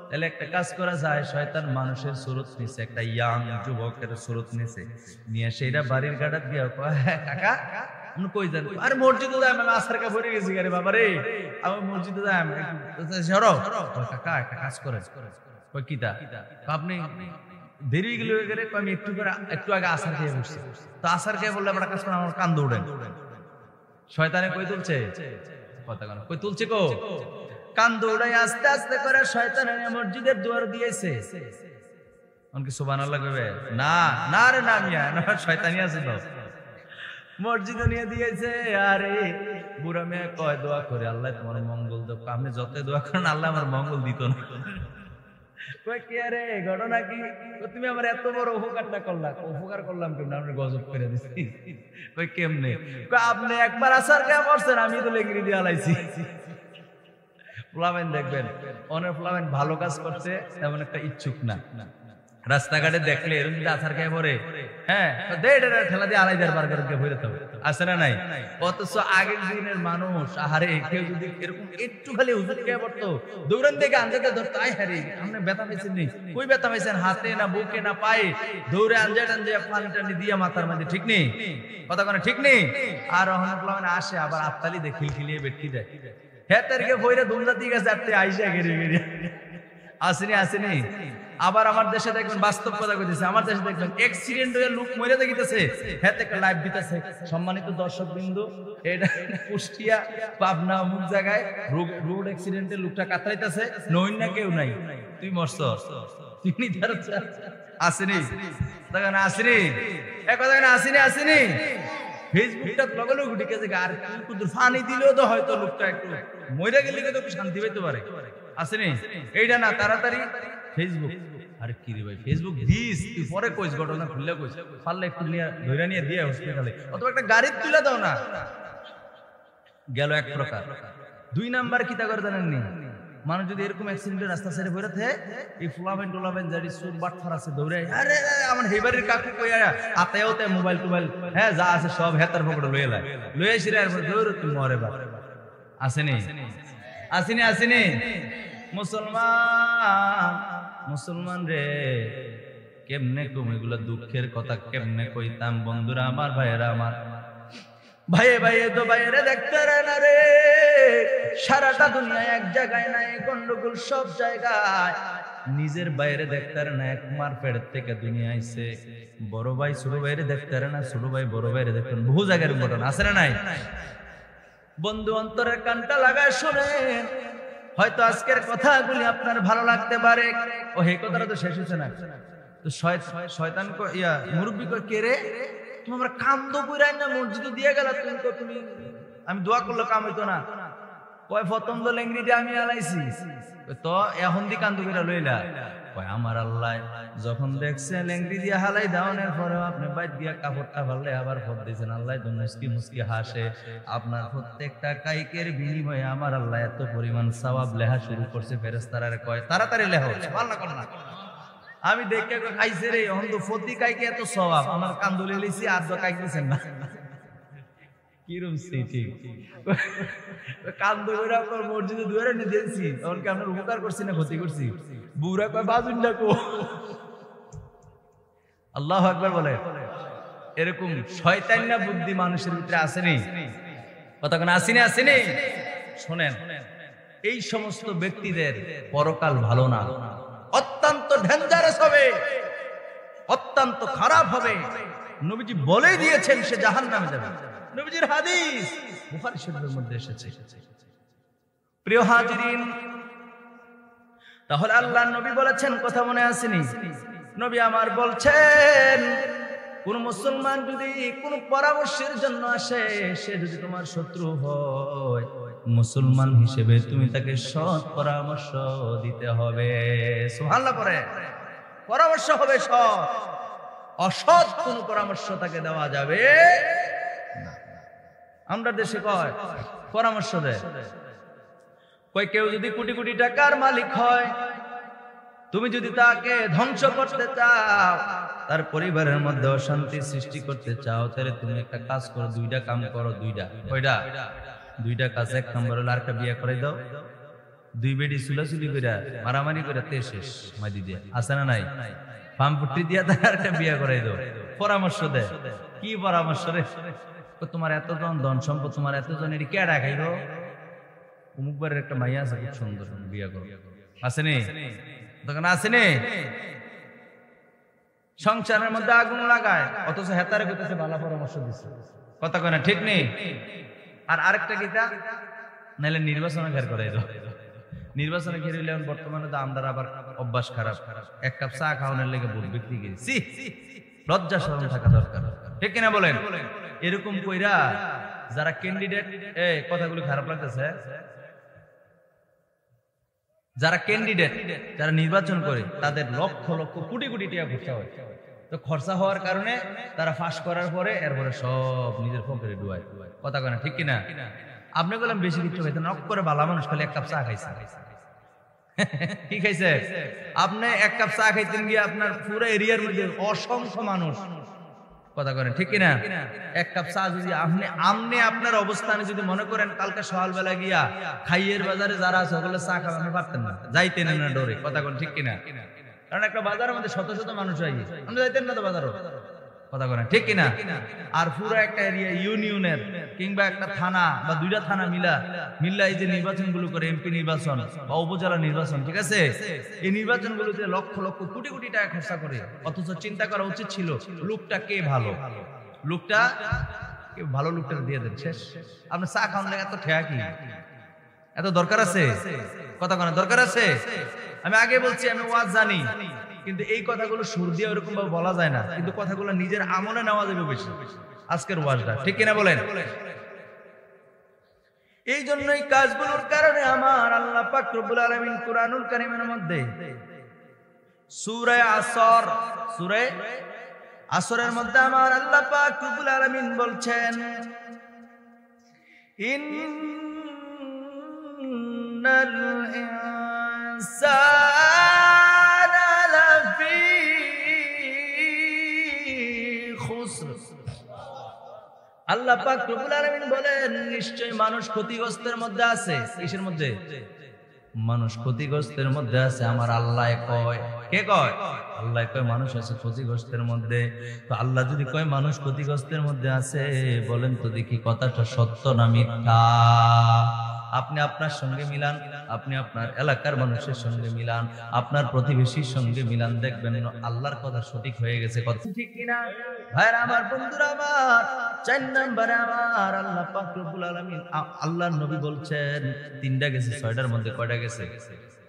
তাহলে একটা কাজ করা যায়। শয়তান মানুষের সুরত নিছে, একটা ইয়াং যুবকের সুরত নিছে, নিয়ে সেইটা বাড়ির গাড়া দিয়া কয়, কাকা কই যান? আরে মসজিদে যাই, আমি আসার কা ভরে গেছি। আরে বাবা রে, আমি মসজিদে যাই। কাকা একটা কাজ করে, কই কিতা? আপনি দেরি গেলে আমি একটু আগে আসার খেয়ে বসছি। তো আসার খেয়ে বললে একটা কাজ করে, আমার কান দৌড়েন। শয়তানে কই তুলছে? কথা কেন কই তুলছে? কো কান দৌড়াই আস্তে আস্তে করে শয়তানে মসজিদের দুয়ার দিয়েছে। অনকি সুবহানাল্লাহ কইবে না? না রে না মিয়া, না শয়তানি আছে তো। মসজিদে নিয়ে দিয়েছে। আরে বুড়া মেয়ে কয় দোয়া করে, আল্লাহ তোমার মঙ্গল দাও। আপনি যত দোয়া করেন আল্লাহ আমার মঙ্গল দিত না। কয় কি আরে ঘটনা কি? তুমি আমার এত বড় উপকারটা করলা। উপকার করলাম কেমন? আপনি গজব করে দিচ্ছি। কই কেমনে? কয় আপনি একবার আসার কে পড়ছেন, আমি তো লেগরি দিয়ে আলাইছি। ফ্লামেন দেখবেন, অনেক ফ্লামেন ভালো কাজ করতে তেমন একটা ইচ্ছুক না। রাস্তাঘাটে দেখলে এরকম যদি আছার খেয়ে পরে, হ্যাঁ ঠেলা দিয়ে আড়াইদার বার্গার ভরে তো আছে না নাই? অথচ আগের দিনের মানুষ আহারে কেউ যদি এরকম একটু খালি হুজুর খেয়ে পড়তো, দৌড়ান থেকে আঞ্জাতে ধরতো, আই হারে আপনি ব্যথা পেয়েছেন নি, কই ব্যথা পেয়েছেন, হাতে না বুকে না পায়ে, দৌড়ে আঞ্জা টাঞ্জা পানি টানি দিয়া মাথার মধ্যে, ঠিক নেই কথা কোনো ঠিক নেই। আর রহমতুল্লাহ আসে আবার আত্মালি দিয়ে খিলখিলিয়ে বেটকি দেয়, হ্যাঁ তারকে বইরে দুমদা দিয়ে গেছে আপনি আইসা গেড়ে গেড়ে আসেনি আসেনি। আবার আমার দেশে দেখবেন, বাস্তব কথা কইতেছে, আমার দেশে দেখবেন অ্যাক্সিডেন্ট হয়ে লোক মরে দেখিতেছে, হ্যাঁ থেকে লাইভ দিতেছে। সম্মানিত দর্শক বিন্দু, এটা কুষ্টিয়া পাবনা অমুক জায়গায় রোড অ্যাক্সিডেন্টে লোকটা কাতরাইতেছে, নইন না কেউ নাই, তুই মরছ তিনি আসেনি তখন আসেনি এক কথা আসেনি আসেনি। ফেসবুকটা লগলো গুটি গেছে, আর কুদুর ফানি দিলেও তো হয়তো লোকটা একটু মরে গেলে তো শান্তি পাইতে পারে, আসেনি এইটা না তাড়াতাড়ি ফেসবুক। আরে কি রে ভাই ফেসবুক দিস, তুই পরে কইস, ঘটনা খুললে কইস, পারলে একটু নিয়ে ধইরা নিয়ে দিয়ে হসপিটালে অথবা একটা গাড়ি তুলে দাও না, গেল এক প্রকার। দুই নাম্বার কিতা করে জানেননি, মানুষ যদি এরকম অ্যাক্সিডেন্টের রাস্তা ছেড়ে বেরোতে থাকে, এই ফুলাবেন টোলাবেন যারি সুর বাটফার আছে দৌড়ে, আরে আমার হেবারের কাকু কই আতায়ও তাই মোবাইল টোবাইল হ্যাঁ যা আছে সব হেতার পকেটে লয়ে লাই লয়ে এসে আর দৌড় তুমি মরে বা আসেনি আসেনি আসেনি। মুসলমান মুসলমান রে কেমনে কম এগুলো দুঃখের কথা কেমনে কইতাম বন্ধুরা আমার, ভাইয়েরা আমার, ভাইয়ে ভাইয়ে তো বাইরে দেখতে না রে, সারাটা দুনিয়া এক জায়গায় নাই, গন্ডগোল সব জায়গায়, নিজের বাইরে দেখতে না, এক মার পেট থেকে দুনিয়া আইছে, বড় ভাই ছোট ভাইরে দেখতে না, ছোট ভাই বড় ভাইরে দেখতেন, বহু জায়গার ঘটনা আছে না নাই? বন্ধু অন্তরের কানটা লাগায় শোনেন, হয়তো আজকের কথাগুলি আপনার ভালো লাগতে পারে, ও হে কথাটা তো শেষ হচ্ছে না, তো শয়তান ইয়া মুরব্বী কই কে রে তুমি আমরা কান্দ কইরাই না মসজিদে দিয়ে গেলা, তুমি আমি দোয়া করলে কাম হইতো না, কয় প্রথম তো লেংড়ি দিয়ে আমি আলাইছি, তো এখন দি কান্দ কইরা লইলা, কয় আমার আল্লাহ যখন দেখছে লেংড়ি দিয়ে হালাই দাওনের পরে আপনি বাইর দিয়া কাপড়টা ফাললে আবার ফট দিয়েছেন, আল্লাহ মুস্কি মুস্কি হাসে, আপনার প্রত্যেকটা কাইকের বিনিময়ে আমার আল্লাহ এত পরিমাণ সওয়াব লেখা শুরু করছে, ফেরেশতারা কয় তাড়াতাড়ি লেখো, সুবহানাল্লাহ কর না। আমি দেখে খাইছে রে এখন তো প্রতি কাইকে এত সওয়াব, আমার কান্দুলে লিছি আর তো কাইক দিছেন না, কিরম ঠিক কান্দু করে আপনার মসজিদে দুয়ারে নিয়ে দিয়েছি, তখন কি আপনার উপকার করছি না ক্ষতি করছি? বুড়া কয় বাজুন ডাকো, আল্লাহু আকবার বলে। এরকম শয়তান্না বুদ্ধি মানুষের ভিতরে আসেনি, কতক্ষণ আসেনি আসেনি। শোনেন, এই সমস্ত ব্যক্তিদের পরকাল ভালো না, অত্যন্ত ডেঞ্জারাস হবে, অত্যন্ত খারাপ হবে। নবীজি বলে দিয়েছেন সে জাহান্নামে যাবে, নবীজির হাদিস বুখারী শরীফের মধ্যে এসেছে। প্রিয় হাজিরিন, তাহলে আল্লাহর নবী বলেছেন, কথা মনে আসেনি? নবী আমার বলছেন, কোন মুসলমান যদি কোন পরামর্শের জন্য আসে, সে যদি তোমার শত্রু হয়, মুসলমান হিসেবে তুমি তাকে সৎ পরামর্শ দিতে হবে। সুবহানাল্লাহ পড়ে, পরামর্শ হবে সৎ, অসৎ কোন পরামর্শ তাকে দেওয়া যাবে না। আমরা দেশে কয় পরামর্শ দেয়, কয় কেউ যদি কোটি কোটি টাকার মালিক হয়, তুমি যদি তাকে ধ্বংস করতে চাও, তার পরিবারের মধ্যে অশান্তি সৃষ্টি করতে চাও, তাহলে তুমি একটা কাজ করো, দুইটা কাম করো, দুইটা কাজ। এক নম্বর হলো আরেকটা বিয়ে করে দাও, দুই বেডি চুলাচুলি করে মারামারি করে তে শেষ মাদি দিয়ে, আছে না নাই? পাম্পুটি দিয়া তার আরেকটা বিয়ে করে দাও। পরামর্শ দেয়, কি পরামর্শ রে? তোমার এতজন ধন সম্পদ, তোমার এতজন এটি কে রাখাইল, অমুক বারের একটা মাইয়া আছে খুব সুন্দর, বিয়ে করো, আসেনি? তখন আসেনি? সংসারের মধ্যে আগুন লাগায়, অথচ হেতারে কইতেছে ভালো পরামর্শ দিচ্ছে, কথা কয় না, ঠিক নেই? আর আরেকটা কিতা, নাহলে নির্বাচনে ঘের করে দাও, নির্বাচনে ঘের হইলে বর্তমানে তো আমরা আবার অভ্যাস খারাপ, এক কাপ চা খাওয়ানোর লেগে ভোট বিক্রি গেছি, লজ্জা শরম থাকা দরকার, ঠিক কিনা বলেন? এরকম কইরা যারা ক্যান্ডিডেট, কথাগুলি খারাপ লাগতেছে, যারা ক্যান্ডিডেট, যারা নির্বাচন করে, তাদের লক্ষ লক্ষ কোটি কোটি টাকা খরচা হয়, তো খরচা হওয়ার কারণে তারা ফাঁস করার পরে এরপরে সব নিজের পকেটে ডুবায়, কথা কয় না, ঠিক কিনা? আপনি বললাম বেশি কিছু খাইতে নক করে ভালো মানুষ খালি এক কাপ চা খাইছে, কি খাইছে? আপনি এক কাপ চা খাইতেন গিয়ে আপনার পুরো এরিয়ার মধ্যে অসংখ্য মানুষ, কথা করেন ঠিক কিনা? এক কাপ চা যদি আপনি আপনার অবস্থানে যদি মনে করেন কালকে সকালবেলা গিয়া খাইয়ের বাজারে যারা আছে ওগুলো চা খাবেন, আপনি পারতেন না, যাইতেন না ডরে, কথা করেন ঠিক কিনা? কারণ একটা বাজারের মধ্যে শত শত মানুষ হয়, আপনি যাইতেন না তো বাজারও, কথা করেন ঠিক কিনা? আর পুরো একটা এরিয়া ইউনিয়নের কিংবা একটা থানা বা দুইটা থানা মিল্লা এই যে নির্বাচন গুলো করে, এমপি নির্বাচন বা উপজেলা নির্বাচন, ঠিক আছে, এই নির্বাচন গুলোতে লক্ষ লক্ষ কোটি কোটি টাকা খরচা করে, অথচ চিন্তা করা উচিত ছিল লোকটা কে ভালো, লোকটা কে ভালো, লোকটা দিয়ে দেন শেষ। আপনি চা খাওয়ান লাগে এত ঠেয়া কি এত দরকার আছে? কথা করেন দরকার আছে? আমি আগে বলছি আমি ওয়াজ জানি, কিন্তু এই কথাগুলো সুর দিয়ে ওরকম ভাবে বলা যায় না, কিন্তু কথাগুলো নিজের আমলে নেওয়া যাবে বেশি আজকের ওয়াজটা, ঠিক কিনা বলেন? এই জন্যই কাজগুলোর কারণে আমার আল্লাহ পাক রব্বুল আলামিন কুরআনুল কারীমের মধ্যে সূরা আসর, সূরা আসরের মধ্যে আমার আল্লাহ পাক রব্বুল আলামিন বলছেন, ইন্নাল ইনসানা লাফি খুসর। আল্লাহ পাক রব্বুল আলামিন বলেন নিশ্চয়ই মানুষ ক্ষতিগ্রস্তের মধ্যে আছে। কিসের মধ্যে? মানুষ ক্ষতিগ্রস্তের মধ্যে আছে। আমার আল্লাহ কয়, কে কয়? আল্লাহ কয় মানুষ আছে ক্ষতিগ্রস্তের মধ্যে। তো আল্লাহ যদি কয় মানুষ ক্ষতিগ্রস্তের মধ্যে আছে, বলেন তো দেখি কথাটা সত্য না মিথ্যা? আপনি আপনার সঙ্গে মিলান, আপনি আপনার এলাকার মানুষের সঙ্গে মিলান, আপনার প্রতিবেশীর সঙ্গে মিলান, দেখবেন আল্লাহর কথা সঠিক হয়ে গেছে। কথা ঠিক কিনা ভাইরা আমার, বন্ধুরা আমার? 4 নম্বরে আমার আল্লাহ পাক রব্বুল আলামিন, আল্লাহর নবী বলছেন 3টা গেছে 6টার মধ্যে কয়টা গেছে?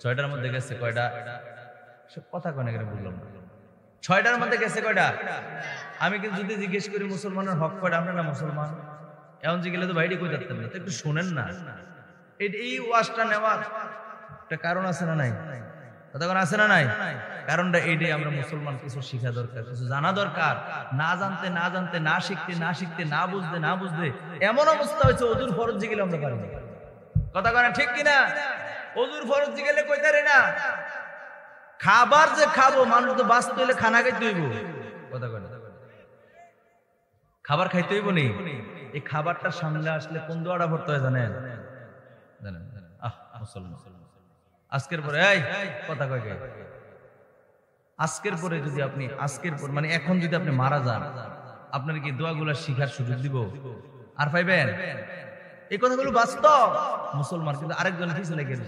6টার মধ্যে গেছে কয়টা? সব কথা কোনে করে বললাম না, 6টার মধ্যে গেছে কয়টা? আমি কিন্তু যদি জিজ্ঞেস করি মুসলমানের হক কয়টা, আপনারা মুসলমান এমন জিজ্ঞেস তো বাইরে কই যাচ্ছেন না, একটু শোনেন না। এই ওয়াজটা নেওয়ার একটা কারণ আছে না নাই? কথা আছে না নাই? কারণটা এইটাই, আমরা মুসলমান কিছু শিখা দরকার, কিছু জানা দরকার। না জানতে না জানতে, না শিখতে না শিখতে, না বুঝতে না বুঝতে এমন অবস্থা হয়েছে ওযুর ফরজ জিগেলে আমরা পারি না। কথা কয় না ঠিক কিনা? ওযুর ফরজ জিগেলে কইতারে না। খাবার যে খাবো, মানুষ তো বাঁচতে হইলে খানা খাইতে হইব। কথা কয় না? খাবার খাইতে হইব নি? এই খাবারটার সামনে আসলে কোন দোয়াটা পড়তে হয় জানেন? জানেন? মুসলমান আজকের পরে এই কথা কয় কে? আজকের পরে যদি আপনি আজকের পর মানে এখন যদি আপনি মারা যান, আপনার কি দোয়াগুলো শিখার সুযোগ দিব আর পাইবেন? এই কথাগুলো বাস্তব। মুসলমান কিন্তু আরেকজন পিছনে গেল।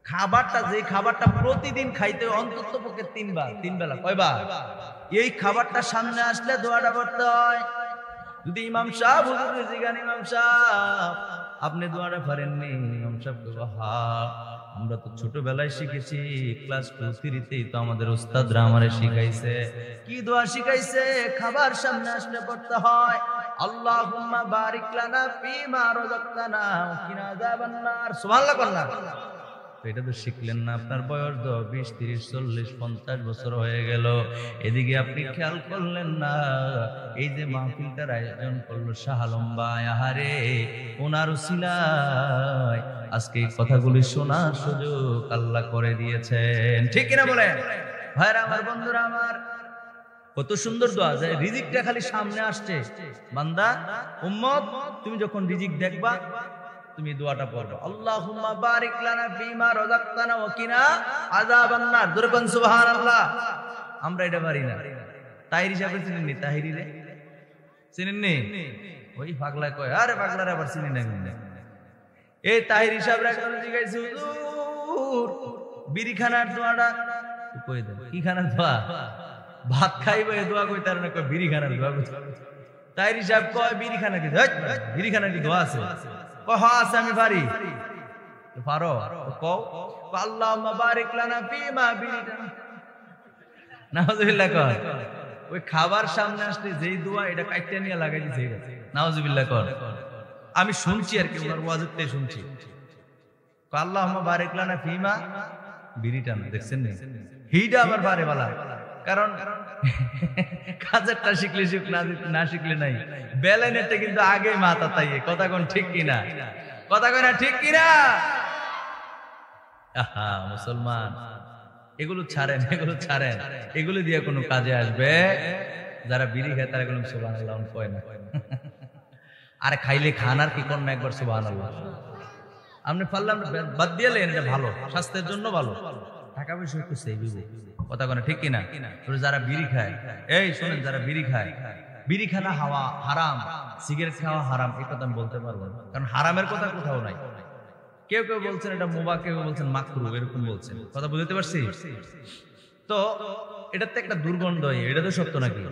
খাবারটা, যে খাবারটা প্রতিদিন খাইতে অন্তত পক্ষে 3 বার, 3 বেলা, কয়বার? এই খাবারটা সামনে আসলে দোয়াটা পড়তে হয়। যদি ইমাম সাহেব হুজুর জিগান, ইমাম সাহেব আপনি দোয়াটা পারেননি? ইমাম সাহেব আমরা তো ছোটবেলায় শিখেছি, ক্লাস 2-3তেই তো আমাদের উস্তাদরা আমারে শিখাইছে। কি দোয়া শিখাইছে? খাবার সামনে আসলে পড়তে হয়, আল্লাহুম্মা বারিক লানা ফিমা রাযাকতানা ওয়া কিনা আযাবান নার। সুবহানাল্লাহ বলনা। তো এটা তো শিখলেন না, আপনার বয়স 20, 30, 40, 50 বছর হয়ে গেল, এদিকে আপনি খেয়াল করলেন না। এই যে মাহফিলটার আয়োজন করলো শাহ আলম ভাই, আহারে ওনার উসিলায় আজকে এই কথাগুলি শোনার সুযোগ আল্লাহ করে দিয়েছেন, ঠিক কিনা বলেন ভাইরা আমার, বন্ধুরা আমার? কত সুন্দর দোয়া যায়। রিজিকটা খালি সামনে আসছে, বান্দা উম্মত তুমি যখন রিজিক দেখবা তুমি দোয়াটা পড়বে, আল্লাহুম্মা বারিক লানা ফিমা রাযাকতানা ওয়া কিনা আযাবান নার। দুরবান সুবহানাল্লাহ। আমরা এটা পারি না। তাহিরি সাহেব চিনেন নি? তাহিরি রে চিনেন নি? ওই পাগলা কয়, আরে পাগলারে আবার চিনি না। এই তাহিরি সাহেব একজন জিজ্ঞাসা, হুজুর বিড়ি খানার দোয়াটা কই দেন? কি খানার দোয়া? ভাত খাইবে দোয়া কইতার না, কয় বিড়ি খানার দোয়া কই। তাহিরি সাহেব কয় বিড়ি খানা কি? বিড়ি খানার কি দোয়া আছে? আছে, আমি পারি। পারো? কও, আল্লাহুম্মা বারিক লানা ফিমা বিরিকা। নাউজুবিল্লাহ কর। ওই খাবার সামনে আসলে যেই দোয়া, এটা কাইটা নিয়ে লাগাই দিছে। নাউজুবিল্লাহ কর। আমি শুনছি আর কি, ওনার ওয়াজতে শুনছি। আল্লাহুম্মা বারিক লানা ফিমা বিরিটা, দেখছেন না? হিডা আবার পারে বালা, কারণ কাজেরটা শিখলে শিখ, না শিখলে নাই। বেলাইনেরটা কিন্তু আগেই মাথা তাইয়ে। কথা কোন ঠিক কিনা? কথা কয় না ঠিক কিনা? আহা মুসলমান, এগুলো ছাড়েন, এগুলো ছাড়েন, এগুলো দিয়ে কোনো কাজে আসবে? যারা বিড়ি খায় তারা এগুলো সুবহানাল্লাহ কয় না। আরে খাইলে খান আর কি করেন না একবার সুবহানাল্লাহ। আপনি পারলাম বাদ দিয়ে লেন, এটা ভালো, স্বাস্থ্যের জন্য ভালো, টাকা পয়সা একটু সেভ হবে, কথা বলে ঠিক কিনা? যারা বিড়ি খায়, এই শোনেন, যারা বিড়ি খায়, বিড়ি খানা হাওয়া হারাম, সিগারেট খাওয়া হারাম, এই কথা আমি বলতে পারবো না, কারণ হারামের কথা কোথাও নাই। কেউ কেউ বলছেন এটা মুবাহ, কেউ বলছেন মাকরুহ, এরকম বলছেন, কথা বুঝতে পারছি? তো এটাতে একটা দুর্গন্ধ, এটা তো সত্য নাকি?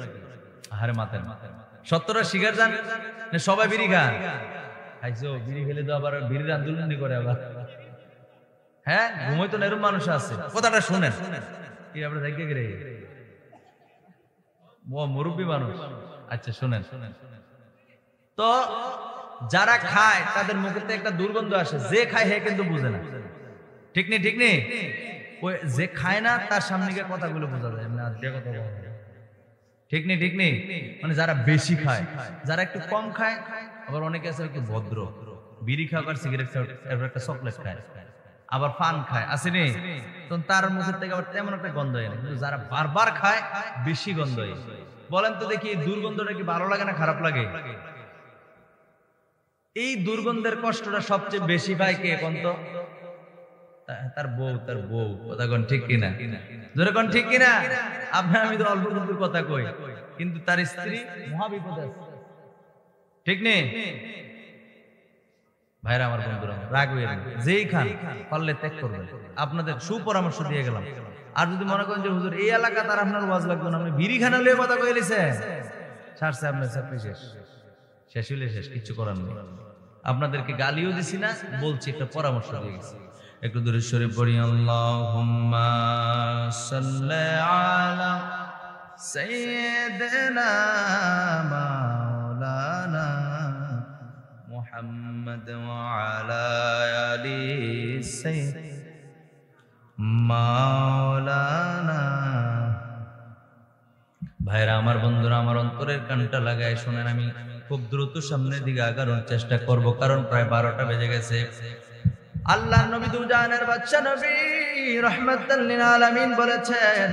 আরে মাতেন, সত্যটা শিকার যান, সবাই বিড়ি খান, খাইছো বিড়ি খেলে তো আবার বিড়ির আন্দোলন করে আবার, হ্যাঁ ঘুমোই তো না, এরকম মানুষ আছে। কথাটা শুনেন, কি আমরা দেখে গেলে মুরব্বী মানুষ, আচ্ছা শুনেন, তো যারা খায় তাদের মুখেতে একটা দুর্গন্ধ আসে, যে খায় হে কিন্তু বুঝে না, ঠিক নেই? ঠিক নেই? ওই যে খায় না তার সামনে গিয়ে কথাগুলো বোঝা যায় না, কথা বলা যায়, ঠিক নেই? ঠিক নেই? মানে যারা বেশি খায়, যারা একটু কম খায়, আবার অনেকে আছে একটু ভদ্র, বিড়ি খায় আর সিগারেট খায়, এরপর একটা চকলেট খায়, আবার পান খায়, আসেনি? তো তার মুখের থেকে আবার তেমন একটা গন্ধ হয় না, কিন্তু যারা বারবার খায় বেশি গন্ধ হয়। বলেন তো দেখি, দুর্গন্ধটা কি ভালো লাগে না খারাপ লাগে? এই দুর্গন্ধের কষ্টটা সবচেয়ে বেশি পায় কে কোন তো? তার বউ, তার বউ, কথা কোন ঠিক কিনা? জোরে কোন ঠিক কিনা? আপনার আমি তো অল্প কিছুর কথা কই, কিন্তু তার স্ত্রী মহাবিপদে আছে, ঠিক নেই? ভাইরা আমার, বন্ধুরা, রাগ হয়ে যেই খান পারলে ত্যাগ করবেন, আপনাদের সুপরামর্শ দিয়ে গেলাম। আর যদি মনে করেন যে হুজুর এই এলাকা তার আপনার ওয়াজ লাগবে না, আপনি বিড়ি খানা লইয়ে কথা কয়ে লিছেন, ছাড়ছে আপনার চাকরি শেষ, শেষ হইলে শেষ, কিচ্ছু করার নেই। আপনাদেরকে গালিও দিছি না, বলছি, একটা পরামর্শ দিয়ে গেছি। একটু দূরে শরীফ পড়ি, আল্লাহুম্মা সাল্লি আলা সাইয়্যিদিনা মাওলানা মুহাম্মদ ওয়া আলা আলি মাওলানা। ভাইরা আমার, বন্ধুরা আমার, অন্তরের কানটা লাগায় শুনেন, আমি খুব দ্রুত সামনের দিকে আগানোর চেষ্টা করব, কারণ প্রায় 12টা বেজে গেছে। আল্লাহ নবী দুজানের বাদশা নবী রাহমাতাল লিল আলামিন বলেছেন,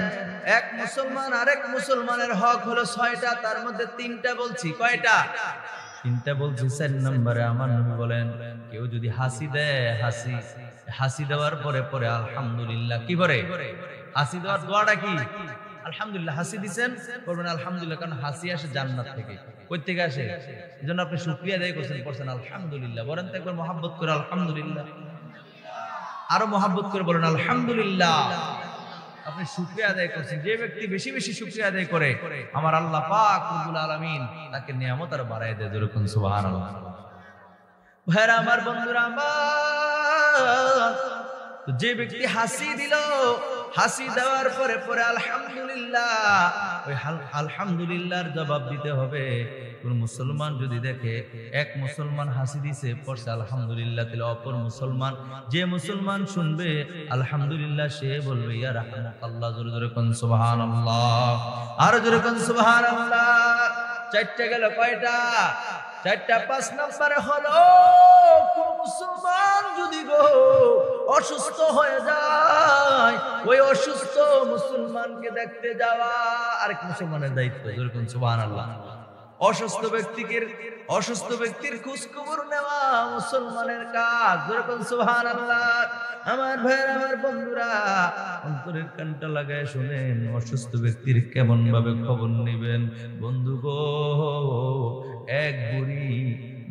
এক মুসলমান আরেক মুসলমানের হক হলো 6টা, তার মধ্যে 3টা বলছি। কয়টা? 3টা বলছি। 4 নম্বরে আমার নবী বলেন, কেউ যদি হাসি দেয়, হাসি দেওয়ার পরে পরে আলহামদুলিল্লাহ, কি করে? হাসি দেওয়ার দোয়াটা কি? আলহামদুলিল্লাহ। হাসি দিচ্ছেন, বলবেন আলহামদুলিল্লাহ, কারণ হাসি আসে জান্নাত থেকে। কই থেকে আসে? এজন্য আপনি শুকরিয়া আদায় করছেন, পড়ছেন আলহামদুলিল্লাহ। বলেন তো একবার মহব্বত করে আলহামদুলিল্লাহ, আরো মহব্বত করে বলেন আলহামদুলিল্লাহ। আপনি শুকরিয়া আদায় করছেন। যে ব্যক্তি বেশি বেশি শুকরিয়া আদায় করে, আমার আল্লাহ পাক রব্বুল আলামিন তাকে নিয়ামত আর বাড়ায় দেয়। যেরকম সুবহানাল্লাহ। ভাইরা আমার, বন্ধুরা আমার, যে ব্যক্তি হাসি দিল, হাসি দেওয়ার পরে পরে আলহামদুলিল্লাহ, ওই আলহামদুলিল্লাহর জবাব দিতে হবে। কোন মুসলমান যদি দেখে এক মুসলমান হাসি দিছে, পড়ছে আলহামদুলিল্লাহ, তাহলে অপর মুসলমান, যে মুসলমান শুনবে আলহামদুলিল্লাহ, সে বলবে ইয়া রাহমাকাল্লাহ। জোরে জোরে কোন সুবহানাল্লাহ, আর জোরে কোন সুবহানাল্লাহ। 4টা গেল, কয়টা? 4টা। 5 নম্বরে হলো, কোন মুসলমান যদি গো অসুস্থ হয়ে যায়, ওই অসুস্থ মুসলমানকে দেখতে যাওয়া আরেক মুসলমানের দায়িত্ব। যেরকম সুবহানাল্লাহ। অসুস্থ ব্যক্তির খোঁজ খবর নেওয়া মুসলমানের কাজ। যেরকম সুবহানাল্লাহ। আমার ভাইয়ের, আমার বন্ধুরা, অন্তরের কানটা লাগায় শুনেন, অসুস্থ ব্যক্তির কেমন ভাবে খবর নেবেন। বন্ধু গো, এক বুড়ি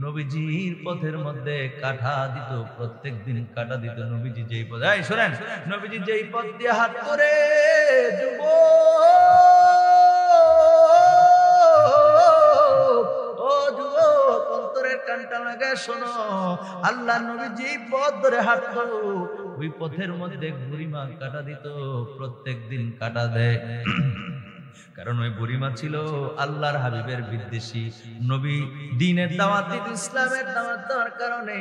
নবীজির পথের মধ্যে কাটা দিত, প্রত্যেক দিন কাটা দিত। নবীজি যেই পথ, এই শোনেন, নবীজি যেই পথ দিয়ে হাত করে, অন্তরের কানটা লাগায় শোনো, আল্লাহ নবী যেই পথ ধরে হাঁটতো, ওই পথের মধ্যে বুড়িমা কাটা দিত, প্রত্যেক দিন কাটা দেয়। কারণ ওই বুড়িমা ছিল আল্লাহর হাবিবের বিদ্বেষী। নবী দ্বীনের দাওয়াত দিতে, ইসলামের দাওয়াত দেওয়ার কারণে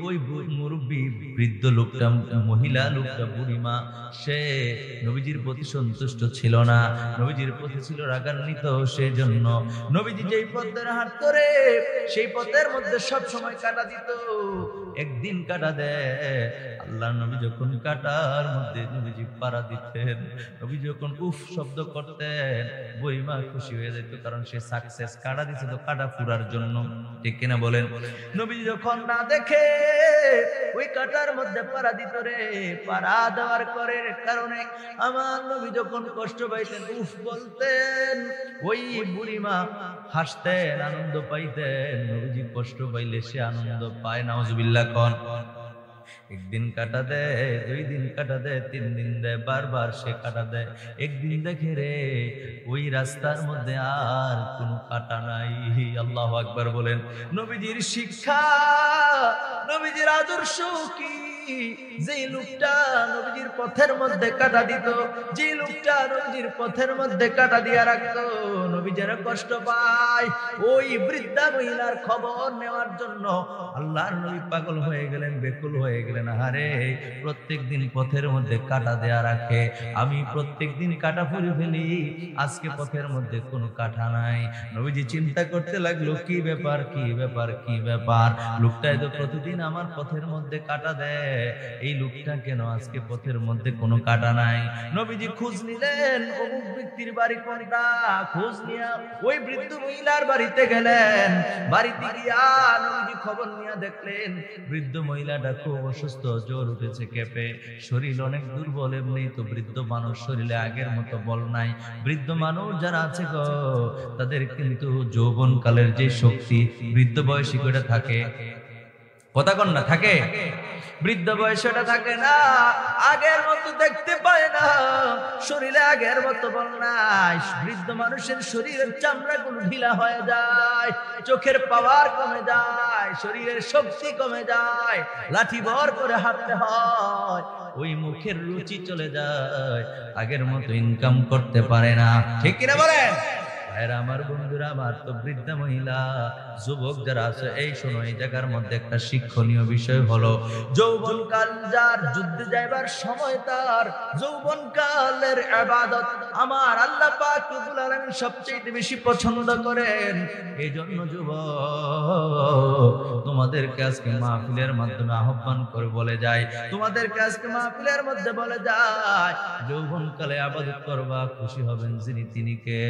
ওই মুরব্বী বৃদ্ধ লোকটা, মহিলা লোকটা, বুড়িমা, সে নবীজির প্রতি সন্তুষ্ট ছিল না, নবীজির প্রতি ছিল রাগান্বিত। সেই জন্য নবীজি যেই পথের হাট করে সেই পথের মধ্যে সব সময় কাটা দিত। একদিন কাটা দেয়, আল্লাহ নবী যখন কাটার মধ্যে নবীজি পাড়া দিতেন, নবী যখন উফ শব্দ করতেন, বুড়িমা খুশি হয়ে যেত, কারণ সে সাকসেস, কাটা দিছে তো কাটা ফুরার জন্য, ঠিক কিনা বলেন? নবী যখন না দেখে ওই কাটার মধ্যে পাড়া দিত রে, পাড়া দেওয়ার করে কারণে আমার নবী যখন কষ্ট পাইতেন, উফ বলতেন, ওই বুড়িমা হাসতেন, আনন্দ পাইতেন। নবীজি কষ্ট পাইলে সে আনন্দ পায়, নাউজুবিল্লাহ কোন। একদিন কাটা দেয়, 2 দিন কাটা দেয়, 3 দিন দেয়, বারবার সে কাটা দেয়। একদিন দেখে রে ওই রাস্তার মধ্যে আর কোনো কাটা নাই। আল্লাহু আকবার বলেন। নবীজির শিক্ষা, নবীজির আদর্শ কি? যে লোকটা নবীজির পথের মধ্যে কাটা দিত, যে লোকটা নবীজির পথের মধ্যে কাটা দিয়া রাখতো, নবীজির কষ্ট পায়, ওই বৃদ্ধা মহিলার খবর নেওয়ার জন্য আল্লাহর নবী পাগল হয়ে গেলেন, বেকুল হয়ে গেলেন। আরে প্রত্যেক দিন পথের মধ্যে কাটা দেয়া রাখে, আমি প্রত্যেক দিন কাটা ফুরি ফেলি, আজকে পথের মধ্যে কোনো কাটা নাই। নবীজি চিন্তা করতে লাগলো, কি ব্যাপার, কি ব্যাপার, কি ব্যাপার, লোকটাই তো প্রতিদিন আমার পথের মধ্যে কাটা দেয়, এই লোকটা কেন আজকে পথের মধ্যে কোনো কাটা নাই? নবীজি খোঁজ নিলেন, অমুক ব্যক্তির বাড়ি কোনটা, খোঁজ নিয়া ওই বৃদ্ধ মহিলার বাড়িতে গেলেন। বাড়িতে গিয়া নবীজি খবর নিয়ে দেখলেন বৃদ্ধ মহিলাটা খুব অসুস্থ, জ্বর উঠেছে, কেঁপে, শরীর অনেক দুর্বল। এমনি তো বৃদ্ধ মানুষ, শরীরে আগের মতো বল নাই। বৃদ্ধ মানুষ যারা আছে গো, তাদের কিন্তু যৌবন কালের যে শক্তি বৃদ্ধ বয়সী করে থাকে, কথা কন না, থাকে, বৃদ্ধ বয়সটা থাকে না, আগের মতো দেখতে পায় না, শরীরে আগের মতো বল নাই। বৃদ্ধ মানুষের শরীরের চামড়া গুলো ঢিলা হয়ে যায়, চোখের পাওয়ার কমে যায়, শরীরের শক্তি কমে যায়, লাঠি ভর করে হাঁটতে হয়, ওই মুখের রুচি চলে যায়, আগের মতো ইনকাম করতে পারে না, ঠিক কিনা বলেন? আমার বন্ধুরা, আমার তো বৃদ্ধা মহিলা, যুবক যারা আছে, এই শোনো, এই জায়গার মধ্যে একটা শিক্ষণীয় বিষয় হলো, যৌবন কাল যার, যুদ্ধে যাইবার সময় তার, যৌবন কালের ইবাদত আমার আল্লাহ পাক রব্বুল আলামিন সবচেয়ে বেশি পছন্দ করেন। এই জন্য যুবক, তোমাদেরকে আজকে মাহফিলের মাধ্যমে আহ্বান করে বলে যায়, তোমাদেরকে আজকে মাহফিলের মধ্যে বলে যায়, যৌবন কালে ইবাদত করবা, খুশি হবেন যিনি তিনি কে?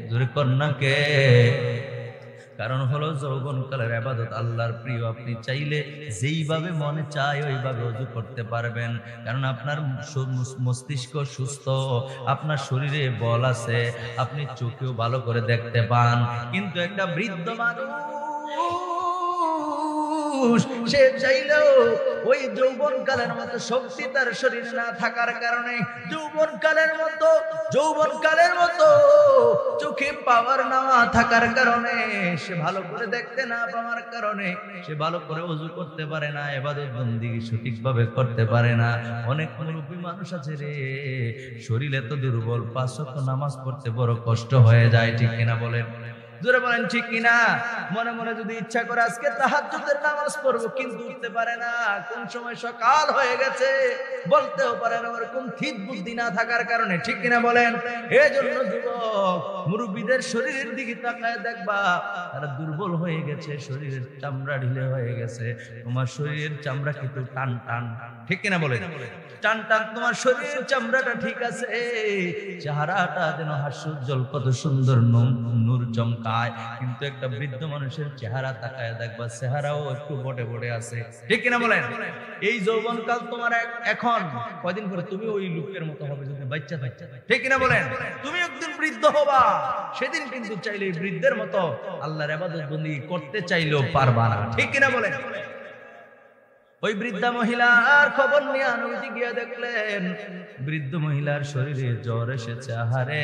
জোরে কন্যা কে? কারণ হলো যৌবন কালের ইবাদত আল্লাহর প্রিয়। আপনি চাইলে যেইভাবে মনে চায় ওইভাবে ওযু করতে পারবেন, কারণ আপনার মস্তিষ্ক সুস্থ, আপনার শরীরে বল আছে, আপনি চোখেও ভালো করে দেখতে পান। কিন্তু একটা বৃদ্ধ মানুষ, সে চাইলেও ওই যৌবন কালের মতো শক্তি তার শরীরে না থাকার কারণে, যৌবন কালের মতো চোখে পাওয়ার না থাকার কারণে, সে ভালো করে দেখতে না পাওয়ার কারণে সে ভালো করে ওযু করতে পারে না, ইবাদত বন্দেগী সঠিকভাবে করতে পারে না। অনেক মুরব্বী মানুষ আছে রে, শরীর এত দুর্বল, 5 ওয়াক্ত নামাজ পড়তে বড় কষ্ট হয়ে যায়, ঠিক কিনা বলেন? জোরে বলেন ঠিক কিনা? মনে মনে যদি ইচ্ছা করে আজকে তাহাজ্জুদের নামাজ পড়বো, কিন্তু উঠতে পারে না, কোন সময় সকাল হয়ে গেছে বলতেও পারে না, ওরকম ঠিক বুদ্ধি না থাকার কারণে, ঠিক কিনা বলেন? এজন্য যুবক, মুরব্বীদের শরীরের দিকে তাকায় দেখবা, তারা দুর্বল হয়ে গেছে, শরীরের চামড়া ঢিলে হয়ে গেছে। তোমার শরীরের চামড়া কিন্তু টান টান, ঠিক কিনা বলেন? টান টান, তোমার শরীরের চামড়াটা ঠিক আছে, চেহারাটা যেন হাস্যোজ্জ্বল, কত সুন্দর নূর চমকায়, কিন্তু একটা বৃদ্ধ মানুষের চেহারা তাকায় দেখবা, চেহারাও একটু বটে বটে আছে, ঠিক কিনা বলেন? এই যৌবনকাল তোমার এখন কয়দিন পরে তুমি ওই লোকের মতো হবে যদি বাচ্চা, ঠিক কিনা বলেন? তুমি একদিন বৃদ্ধ হবা, সেদিন কিন্তু চাইলে বৃদ্ধের মতো আল্লাহর ইবাদত বন্দেগী করতে চাইলেও পারবা না, ঠিক কিনা বলেন? ওই বৃদ্ধা মহিলার খবর নিয়ে নবীজি গিয়ে দেখলেন বৃদ্ধ মহিলার শরীরে জ্বর এসেছে, আহারে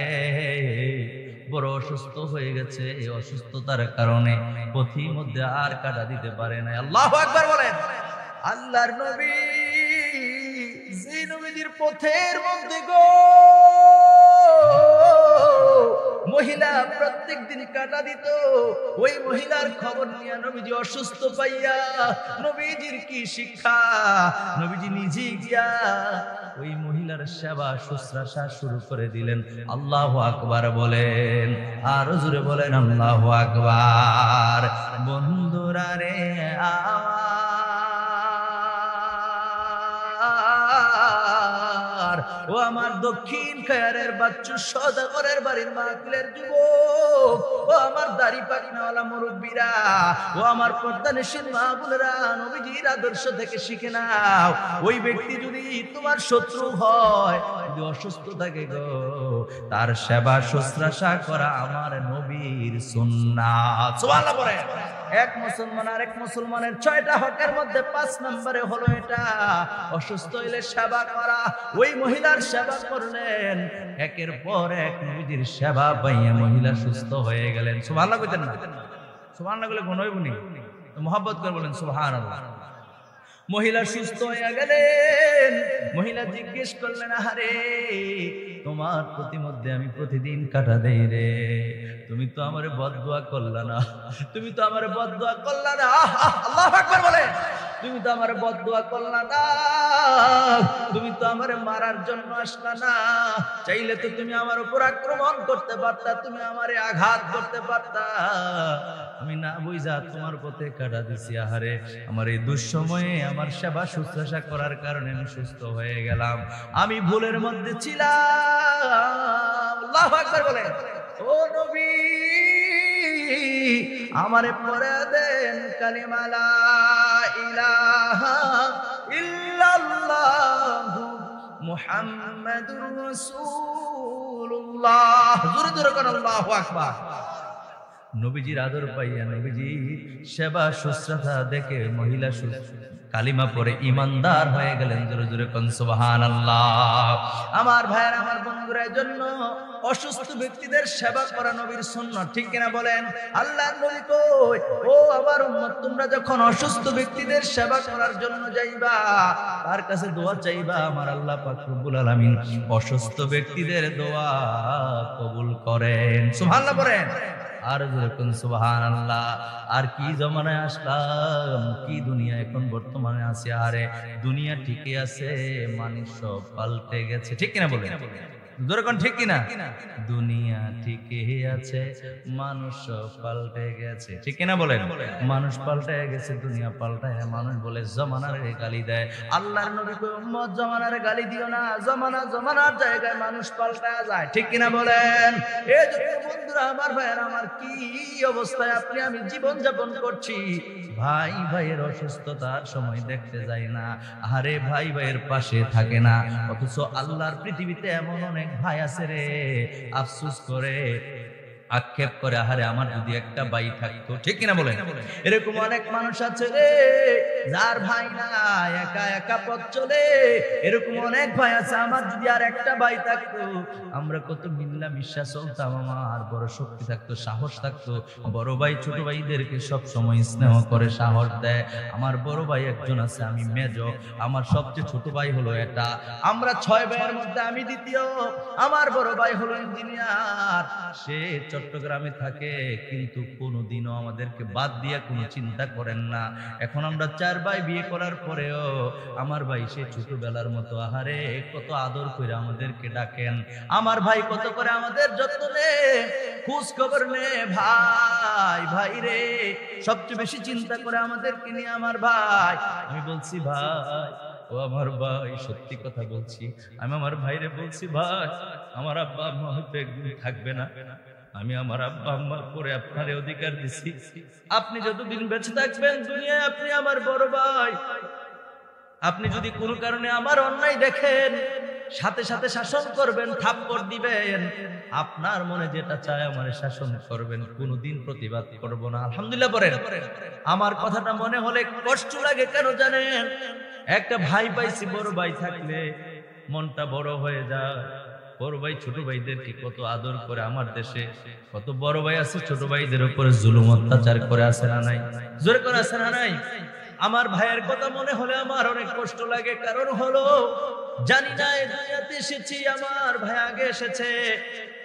বড় অসুস্থ হয়ে গেছে। এই অসুস্থতার কারণে পথির মধ্যে আর কাটা দিতে পারে না। আল্লাহু আকবার বলেন। আল্লাহর নবী, যে নবীজির পথের মধ্যে গো মহিলা প্রত্যেক দিন কাটা দিত। ওই মহিলার খবর নিয়ে নবীজি অসুস্থ পাইয়া নবীজির কি শিক্ষা, নবীজি নিজে গিয়া ওই মহিলার সেবা শুশ্রূষা শুরু করে দিলেন। আল্লাহু আকবার বলেন, আর জোরে বলেন আল্লাহু আকবার। বন্ধুরা রে ও আমার দক্ষিণ খায়ারের বাচ্চু সদাগরের বাড়ির মাহফিলের যুবক, ও আমার দাড়ি পাকনাওয়ালা মুরব্বীরা, ও আমার পর্দানিশীন মা বোনেরা, নবীজির আদর্শ থেকে শিখে নাও। ওই ব্যক্তি যদি তোমার শত্রু হয়, যদি অসুস্থ থাকে গো, তার সেবা শুশ্রূষা করা আমার নবীর সুন্নাত। সুবহানাল্লাহ বলেন। এক মুসলমান আর এক মুসলমানের 6টা হকের মধ্যে 5 নম্বরে হলো এটা, অসুস্থ হইলে সেবা করা। ওই মহিলার সেবা করলেন, একের পর এক নবীজির সেবা পাইয়া মহিলা সুস্থ হয়ে গেলেন। সুবহানাল্লাহ কইতেন না? সুবহানাল্লাহ বলে গুণ হইবনি? মুহাব্বত করে বলেন সুবহানাল্লাহ। মহিলা সুস্থ হয়ে গেলেন। মহিলা জিজ্ঞেস করলেন, আহারে তোমার প্রতিমধ্যে আমি প্রতিদিন কাটা দেই রে, তুমি তো আমারে বদদুয়া করলা না, তুমি তো আমারে বদদুয়া করলা না। আল্লাহু আকবার বলে, তুমি তো আমারে বদদুয়া করলা না, তুমি তো আমারে মারার জন্য আসলা না, চাইলে তো তুমি আমার উপর আক্রমণ করতে পারতা, তুমি আমারে আঘাত করতে পারতা, আমি না বুঝা তোমার পথে কাটা দিছি। আহারে আমার এই দুঃসময়ে আমার সেবা শুশ্রূষা করার কারণে আমি সুস্থ হয়ে গেলাম, আমি ভুলের মধ্যে ছিলাম। আল্লাহু আকবার বলেন। ও নবী আমারে পড়ে দেন কালিমা লা ইলাহা ইল্লাল্লাহু মুহাম্মাদুর রাসূলুল্লাহ। জোরে জোরে কোন আল্লাহু আকবার। নবীজির আদর পাইয়া নবীজির সেবা শুশ্রূষা দেখে মহিলা কালিমা পড়ে ইমানদার হয়ে গেলেন। জোরে জোরে কোন সুবহানাল্লাহ। আমার ভাইয়ের, আমার বন্ধুদের জন্য অসুস্থ ব্যক্তিদের সেবা করা নবীর সুন্নাত, ঠিক কিনা বলেন? আল্লাহর নবী কই, ও আমার উম্মত, তোমরা যখন অসুস্থ ব্যক্তিদের সেবা করার জন্য যাইবা, তার কাছে দোয়া চাইবা, আমার আল্লাহ পাক রব্বুল আলামিন অসুস্থ ব্যক্তিদের দোয়া কবুল করেন। সুবহানাল্লাহ বলেন। আর যখন সুবহানাল্লাহ। আর কি জমানায় আসলাম, কি দুনিয়া এখন বর্তমানে আছে। আরে দুনিয়া ঠিকই আছে, মানুষ সব পাল্টে গেছে, ঠিক কিনা বলেন? যেরকম ঠিক কিনা? দুনিয়া ঠিকই আছে, মানুষ সব পাল্টে গেছে, ঠিক কিনা বলেন? মানুষ পাল্টে গেছে, দুনিয়া পাল্টায়, মানুষ বলে জমানার গালি দেয়। আল্লাহর নবী কই, উম্মত জমানার গালি দিও না, জমানার জায়গায় মানুষ পাল্টায় যায়, ঠিক কিনা বলেন? এই যে বন্ধুরা, আমার ভাইয়ের, আমার কি অবস্থায় আপনি আমি জীবন যাপন করছি। ভাই ভাইয়ের অসুস্থতার সময় দেখতে যায় না, আরে ভাই ভাইয়ের পাশে থাকে না, অথচ আল্লাহর পৃথিবীতে এমন অনেক ভাই আছে রে, আফসোস করে, আক্ষেপ করে, আহারে আমার যদি একটা ভাই থাকতো, ঠিক কিনা বলেন? এরকম অনেক মানুষ আছে রে, যার ভাই না, একা একা পথ চলে। এরকম অনেক ভাই আছে, আমার যদি আর একটা ভাই থাকতো, আমরা কত মিল্লা মিশা চলতাম, আমার বড় শক্তি থাকতো, সাহস থাকতো। বড় ভাই ছোট ভাইদেরকে সব সময় স্নেহ করে, সাহস দেয়। আমার বড় ভাই একজন আছে, আমি মেজ, আমার সবচেয়ে ছোট ভাই হলো এটা। আমরা 6 ভাইয়ের মধ্যে আমি দ্বিতীয়। আমার বড় ভাই হলো ইঞ্জিনিয়ার, সে চট্টগ্রামে থাকে, কিন্তু কোনোদিনও আমাদেরকে বাদ দিয়া কোনো চিন্তা করেন না। এখন আমরা 4 ভাই, বিয়ে করার পরেও আমার ভাই সে ছোটবেলার মতো, আহারে কত আদর করে আমাদেরকে ডাকেন। আমার ভাই কত করে আমাদের যত্ন নে, খোঁজ খবর নে। ভাই ভাই রে, সবচেয়ে বেশি চিন্তা করে আমাদেরকে নিয়ে আমার ভাই। আমি বলছি ভাই, ও আমার ভাই, সত্যি কথা বলছি, আমি আমার ভাইরে বলছি, ভাই আমার আব্বা আম্মা হয়তো একদিন থাকবে না, আমি আমার আব্বা আম্মার পরে আপনার অধিকার দিছি, আপনি যতদিন বেঁচে থাকবেন দুনিয়ায় আপনি আমার বড় ভাই। আপনি যদি কোনো কারণে আমার অন্যায় দেখেন, সাথে সাথে শাসন করবেন, থাপ্পড় দিবেন, আপনার মনে যেটা চায় আমার শাসন করবেন, কোনোদিন প্রতিবাদ করব না। আলহামদুলিল্লাহ বলেন। আমার কথাটা মনে হলে কষ্ট লাগে কেন জানেন? একটা ভাই পাইছি, বড় ভাই থাকলে মনটা বড় হয়ে যায়। বড় ভাই ছোট ভাইদেরকে কত আদর করে। আমার দেশে কত বড় ভাই আছে ছোট ভাইদের উপরে জুলুম অত্যাচার করে, আছে না নাই? জোরে করে আছে না নাই? আমার ভাইয়ের কথা মনে হলে আমার অনেক কষ্ট লাগে, কারণ হলো জানি না এই দুনিয়াতে এসেছি, আমার ভাই আগে এসেছে,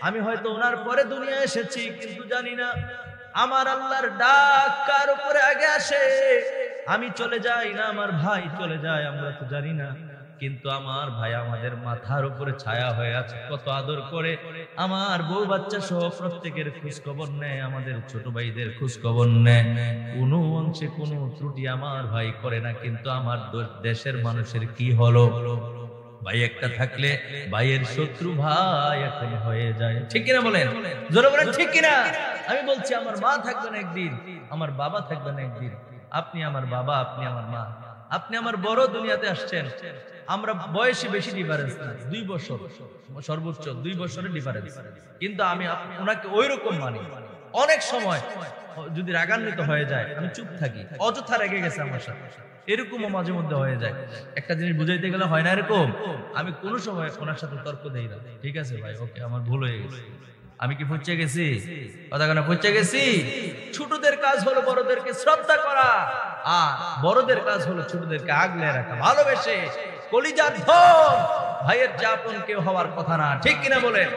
আমি হয়তো ওনার পরে দুনিয়া এসেছি, কিন্তু জানি না আমার আল্লাহর ডাক কার উপরে আগে আসে, আমি চলে যাই না আমার ভাই চলে যায়, আমরা তো জানি না। কিন্তু আমার ভাই আমাদের মাথার উপরে ছায়া হয়ে আছে, কত আদর করে, আমার বউ বাচ্চা সহ প্রত্যেকের খোঁজ খবর নেয়, আমাদের ছোট ভাইদের খোঁজ খবর নেয়, কোনো অংশে কোনো ত্রুটি আমার ভাই করে না। কিন্তু আমার দেশের মানুষের কি হলো, ভাই একটা থাকলে ভাইয়ের শত্রু ভাই এখন হয়ে যায়, ঠিক কিনা বলেন? জোরে বলেন ঠিক কিনা? আমি বলছি আমার মা থাকবেন একদিন, আমার বাবা থাকবেন একদিন, আপনি আমার বাবা, আপনি আমার মা, আপনি আমার বড় দুনিয়াতে আসছেন, আমরা বয়সে বেশি ডিফারেন্স না, 2 বছর সর্বোচ্চ, 2 বছরের ডিফারেন্স, কিন্তু আমি ওনাকে ওই রকম মানি। অনেক সময় যদি রাগান্বিত হয়ে যায় আমি চুপ থাকি, অযথা রেগে গেছে আমার সাথে, এরকমও মাঝে মধ্যে হয়ে যায়। একটা জিনিস বুঝাইতে গেলে হয় না এরকম, আমি কোনো সময় ওনার সাথে তর্ক দেই না, ঠিক আছে ভাই ওকে আমার ভুল হয়ে গেছে, আমি কি পৌঁছে গেছি, কথা কেন পৌঁছে গেছি। ছোটদের কাজ হলো বড়দেরকে শ্রদ্ধা করা, আর বড়দের কাজ হলো ছোটদেরকে আগলে রাখা, ভালোবেসে কলিজার ধন, ভাইয়ের যাপন কেউ হওয়ার কথা না, ঠিক কিনা বলেন?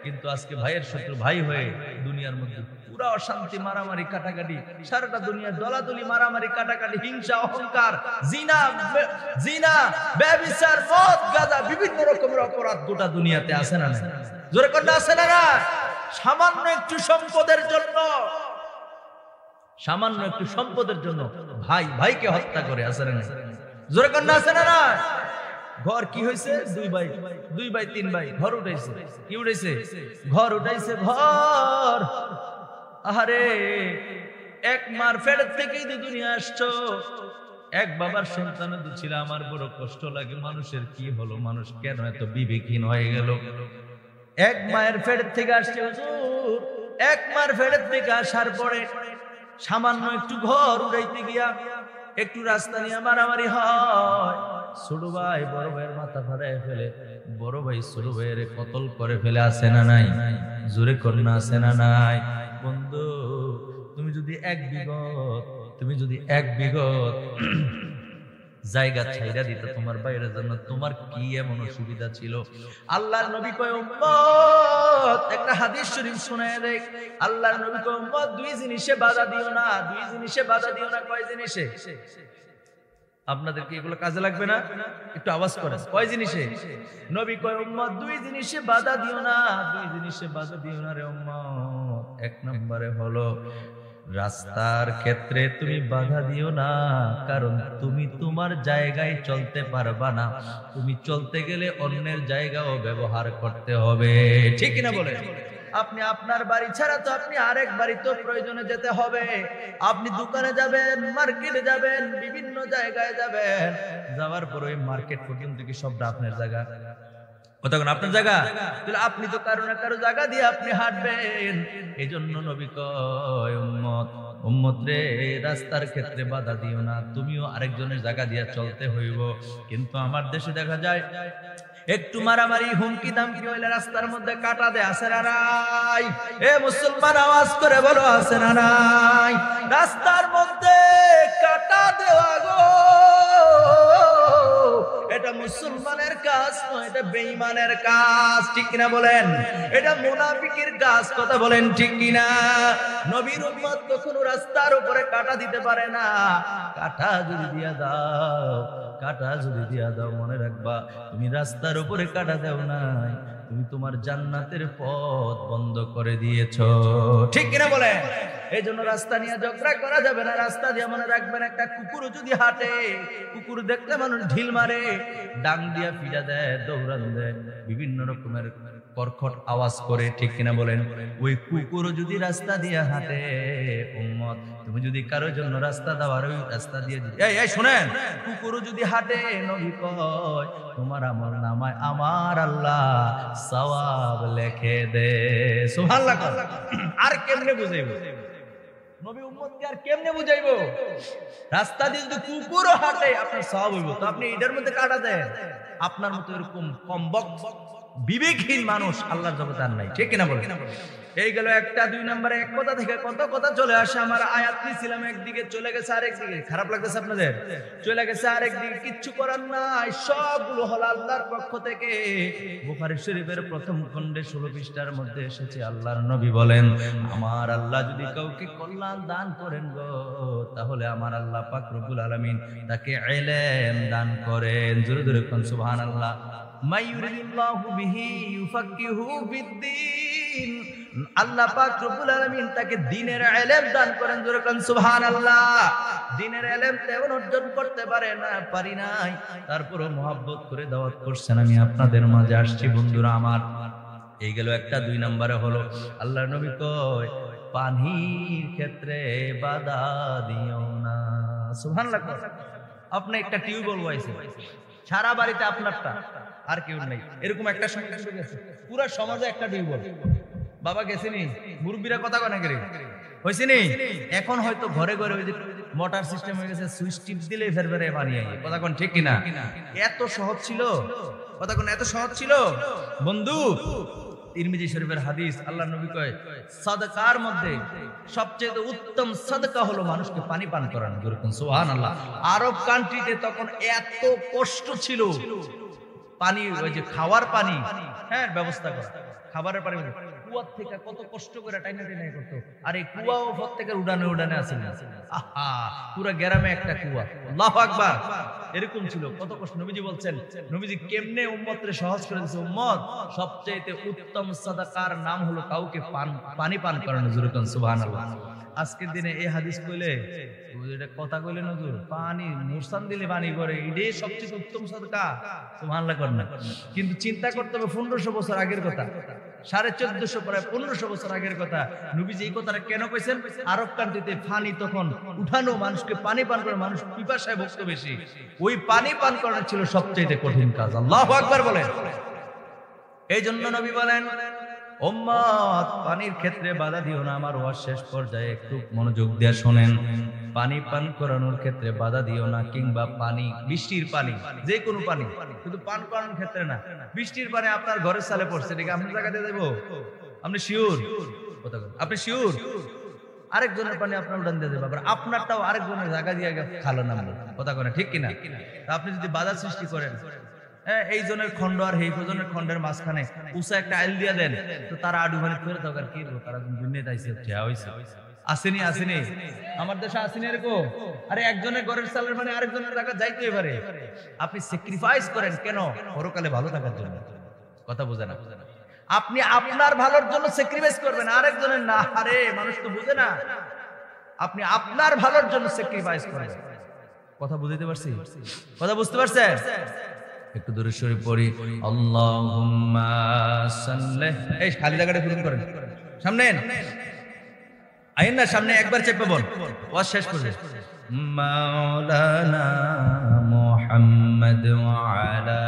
কিন্তু আজকে ভাইয়ের শত্রু ভাই হয়ে দুনিয়ার মধ্যে পুরা অশান্তি, মারামারি, কাটাকাটি, সারাটা দুনিয়া দলাদলি, মারামারি, কাটাকাটি, হিংসা, অহংকার, জিনা, ব্যভিচার, মদ, গাঁজা, বিভিন্ন রকমের অপরাধ গোটা দুনিয়াতে আছে না? জোরে কন্যা আছে না? সামান্য একটু সম্পদের জন্য, সামান্য একটু সম্পদের জন্য ভাই ভাইকে হত্যা করে, আছে না? জোরে কন্যা আছে না? ঘর কি হয়েছে, 2 ভাই 3 ভাই ঘর উঠাইছে, কি উঠাইছে? ঘর উঠাইছে, ঘর। আরে এক মার পেট থেকেই তো দুনিয়া আসছো, এক বাবার সন্তান ছিল, আমার বড় কষ্ট লাগে, মানুষের কি হলো, মানুষ কেন এত বিবেকহীন হয়ে গেল? এক মায়ের পেট থেকে আসছে, এক মার পেট থেকে আসার পরে সামান্য একটু ঘর উড়াইতে গিয়া একটু রাস্তা নিয়ে মারামারি হয়, ছোট ভাই বড় ভাইয়ের মাথা ফাড়ায় ফেলে, বড় ভাই ছোট ভাইয়ের কতল করে ফেলে, আছে না নাই? জোরে কন্যা আছে না নাই? বন্ধু তুমি যদি এক বিগত জায়গা ছাইরা দিত তোমার বাইরের জন্য, তোমার কি এমন অসুবিধা ছিল? আল্লাহর নবী কয় উম্মত, একটা হাদিস শরীফ শোনায় দেখ, আল্লাহর নবী কয় উম্মত 2 জিনিসে বাধা দিও না, 2 জিনিসে বাধা দিও না। কয় জিনিসে? আপনাদের কি এগুলো কাজে লাগবে না? একটু আওয়াজ করেন, কয় জিনিসে? নবী কয় উম্মত 2 জিনিসে বাধা দিও না, 2 জিনিসে বাধা দিও না রে উম্মত। 1 নম্বরে হলো রাস্তার ক্ষেত্রে তুমি বাধা দিও না, কারণ তুমি তোমার জায়গায় চলতে পারবা না, তুমি চলতে গেলে অন্যের জায়গাও ব্যবহার করতে হবে, ঠিক কিনা বলে? আপনি আপনার বাড়ি ছাড়া তো আপনি আরেক বাড়ি তো প্রয়োজনে যেতে হবে, আপনি দোকানে যাবেন, মার্কেটে যাবেন, বিভিন্ন জায়গায় যাবেন, যাওয়ার পর ওই মার্কেট পর্যন্ত কি সবটা আপনার জায়গা? কতক্ষণ আপনার জায়গা? তাহলে আপনি তো কারো না কারো জায়গা দিয়ে আপনি হাঁটবেন। এই জন্য নবী কয় উম্মত রে, রাস্তার ক্ষেত্রে বাধা দিও না, তুমিও আরেকজনের জায়গা দিয়ে চলতে হইব। কিন্তু আমার দেশে দেখা যায় একটু মারামারি, হুমকি দামকি হইলে রাস্তার মধ্যে কাটা দেয়, আছে না নাই? এ মুসলমান আওয়াজ করে বলো, আছে না নাই? রাস্তার মধ্যে কাটা দেওয়া গো, এটা মুসলমানের কাজ নয়, এটা বেঈমানের কাজ, ঠিক কিনা বলেন? এটা মুনাফিকের কাজ, কথা বলেন ঠিক কিনা? নবীর উম্মত কখনো রাস্তার উপরে কাটা দিতে পারে না। কাটা যদি দিয়া দাও, মনে রাখবা তুমি রাস্তার উপরে কাটা দাও নাই, তুমি তোমার জান্নাতের পথ বন্ধ করে দিয়েছো, ঠিক কিনা বলেন? এই জন্য রাস্তা নিয়ে ঝগড়া করা যাবে না। রাস্তা দিয়ে মনে রাখবেন, একটা কুকুর যদি হাঁটে, কুকুর দেখলে মানুষ ঢিল মারে, ডাং দিয়া ফিরা দেয়, দৌড়ান দেয়, বিভিন্ন রকমের কর্কট আওয়াজ করে, ঠিক কিনা বলেন? ওই কুকুর যদি রাস্তা দিয়ে হাঁটে, উম্মত তুমি যদি কারোর জন্য রাস্তা দেওয়ার ওই রাস্তা দিয়ে, এই শুনেন, কুকুর যদি হাঁটে, নবী কয় তোমার আমল নামায় আমার আল্লাহ সওয়াব লিখে দে। সুবহানাল্লাহ। আর কেমনে বুঝাইবো নবী উম্মতকে, আর কেমনে বুঝাইবো? রাস্তা দিয়ে যদি কুকুরও হাঁটে আপনার সওয়াব হইব, তো আপনি এটার মধ্যে কাটা দেন? আপনার মতো এরকম কমবক বিবেকহীন মানুষ আল্লাহর জগতে আর নাই, ঠিক কিনা বলেন? এই গেল একটা। 2 নম্বরে এক কথা থেকে কত কথা চলে আসে। আমার আয়াত নিছিলাম একদিকে, চলে গেছে আরেক দিকে। খারাপ লাগতেছে আপনাদের? চলে গেছে আরেক দিকে, কিচ্ছু করার নাই, সবগুলো হলো আল্লাহর পক্ষ থেকে। বুখারী শরীফের প্রথম খণ্ডে 16 পৃষ্ঠার মধ্যে এসেছে, আল্লাহর নবী বলেন, আমার আল্লাহ যদি কাউকে কল্যাণ দান করেন গো, তাহলে আমার আল্লাহ পাক রব্বুল আলামিন তাকে ইলম দান করেন। জোরে জোরে কোন সুবহানাল্লাহ। মাইয়ুরিদুল্লাহু বিহি ইউফাক্কিহু ফিদ্দীন, আল্লাহ পাক রব্বুল আলামিন তাকে দ্বীনের ইলম দান করেন। জোরে কোন সুবহানাল্লাহ। দ্বীনের ইলম তেমন অর্জন করতে পারি নাই, তারপরও মহব্বত করে দাওয়াত করছেন, আমি আপনাদের মাঝে আসছি বন্ধুরা আমার। এই গেল একটা। 2 নম্বরে হলো আল্লাহর নবী কয়, পানির ক্ষেত্রে বাধা দিও না। সুবহানাল্লাহ। আপনি একটা টিউবওয়েল বসাইছে, সারা বাড়িতে আপনারটা, আর কেউ নেই, এরকম একটা সময় গেছে পুরো সমাজে একটা টিউবওয়েল। বাবা গেছেনি, মুরব্বীরা কথা কয় না করে হইছে নি। এখন হয়তো ঘরে ঘরে ওই যে মোটর সিস্টেম হয়ে গেছে, সুইচ টিপ দিলেই ফেরফেরে পানি আইয়ে। কথা কোন ঠিক কিনা? এত সহজ ছিল, কথা কোন এত সহজ ছিল বন্ধু। তিরমিজি শরীফের হাদিস, আল্লাহর নবী কয়, সাদকার মধ্যে সবচেয়ে উত্তম সাদকা হলো মানুষকে পানি পান করানো। যেরকম সুবহানাল্লাহ। আরব কান্ট্রিতে তখন এত কষ্ট ছিল পানি, ওই যে খাওয়ার পানি, হ্যাঁ, ব্যবস্থা করা, খাবারের পানি কুয়ার থেকে কত কষ্ট করে টাইনা টাইনা করতো। আর এই কুয়াও প্রত্যেকের উড়ানে উড়ানে আছে না, আহা, পুরো গ্রামে একটা কুয়া। আল্লাহু আকবার। এরকম ছিল, কত কষ্ট। নবীজি বলছেন, নবীজি কেমনে উম্মতরে সহজ করে দিয়েছে। উম্মত, সবচেয়ে উত্তম সাদাকার নাম হলো কাউকে পানি পান করানো। যেরকম সুবহানাল্লাহ। আজকের দিনে এই হাদিস কইলে, এটা কথা কইলে নজর, পানি মুরসান দিলে পানি করে, এটাই সবচেয়ে উত্তম সাদকা। সুবহানাল্লাহ কর না। কিন্তু চিন্তা করতে হবে 1500 বছর আগের কথা, 1450 প্রায় 1500 বছর আগের কথা। নবীজি এই কথাটা কেন কইছেন? আরব কান্ট্রিতে পানি তখন উঠানো, মানুষকে পানি পান করে, মানুষ পিপাসায় ভুগত বেশি, ওই পানি পান করা ছিল সবচেয়ে কঠিন কাজ। আল্লাহু আকবার বলেন। এই জন্য নবী বলেন, উম্মত, পানির ক্ষেত্রে বাধা দিও না। আমার ওয়াজ শেষ পর্যায়ে একটু মনোযোগ দিয়ে শোনেন। পানি পান করানোর ক্ষেত্রে বাধা দিও না, কিংবা পানি, বৃষ্টির পানি, যে কোনো পানি, শুধু পান করানোর ক্ষেত্রে না। বৃষ্টির পানি আপনার ঘরের সালে পড়ছে, ঠিক আপনি জায়গাতে দেবো? আপনি শিওর? আপনি শিওর? আরেকজনের পানি আপনার উড়ান দিয়ে দেবো, আপনারটাও আরেকজনের জায়গা দিয়ে খালো নামলো। কথা করে ঠিক কিনা? আপনি যদি বাধা সৃষ্টি করেন, এই জনের খন্ড আর এই জনের খন্ডের মাঝখানে উঁচা একটা আইল দিয়ে দেন, তো তারা আডু ভানি করে দরকার কি, তারা দুনিয়াতে আইছে হইছে। আসেনি আসেনি আমার দেশে আসেনি এরকম? আরে একজনের ঘরের চালের মানে আরেকজনের জায়গা যাইতেই পারে। আপনি স্যাক্রিফাইস করেন কেন? পরকালে ভালো থাকার জন্য। কথা বুঝে না? আপনি আপনার ভালোর জন্য স্যাক্রিফাইস করবেন, আরেকজনের না। আরে মানুষ তো বুঝে না। আপনি আপনার ভালোর জন্য স্যাক্রিফাইস করেন। কথা বুঝতে পারছি? কথা বুঝতে পারছেন? একটু দূরে শরীফ পড়ি, আল্লাহুম্মা সাল্লি। এই খালি জায়গাটা পূরণ করেন, সামনে আইন না, সামনে একবার চেপে বল, ওয়াজ শেষ করে। মাওলানা মুহাম্মদ ওয়া আলা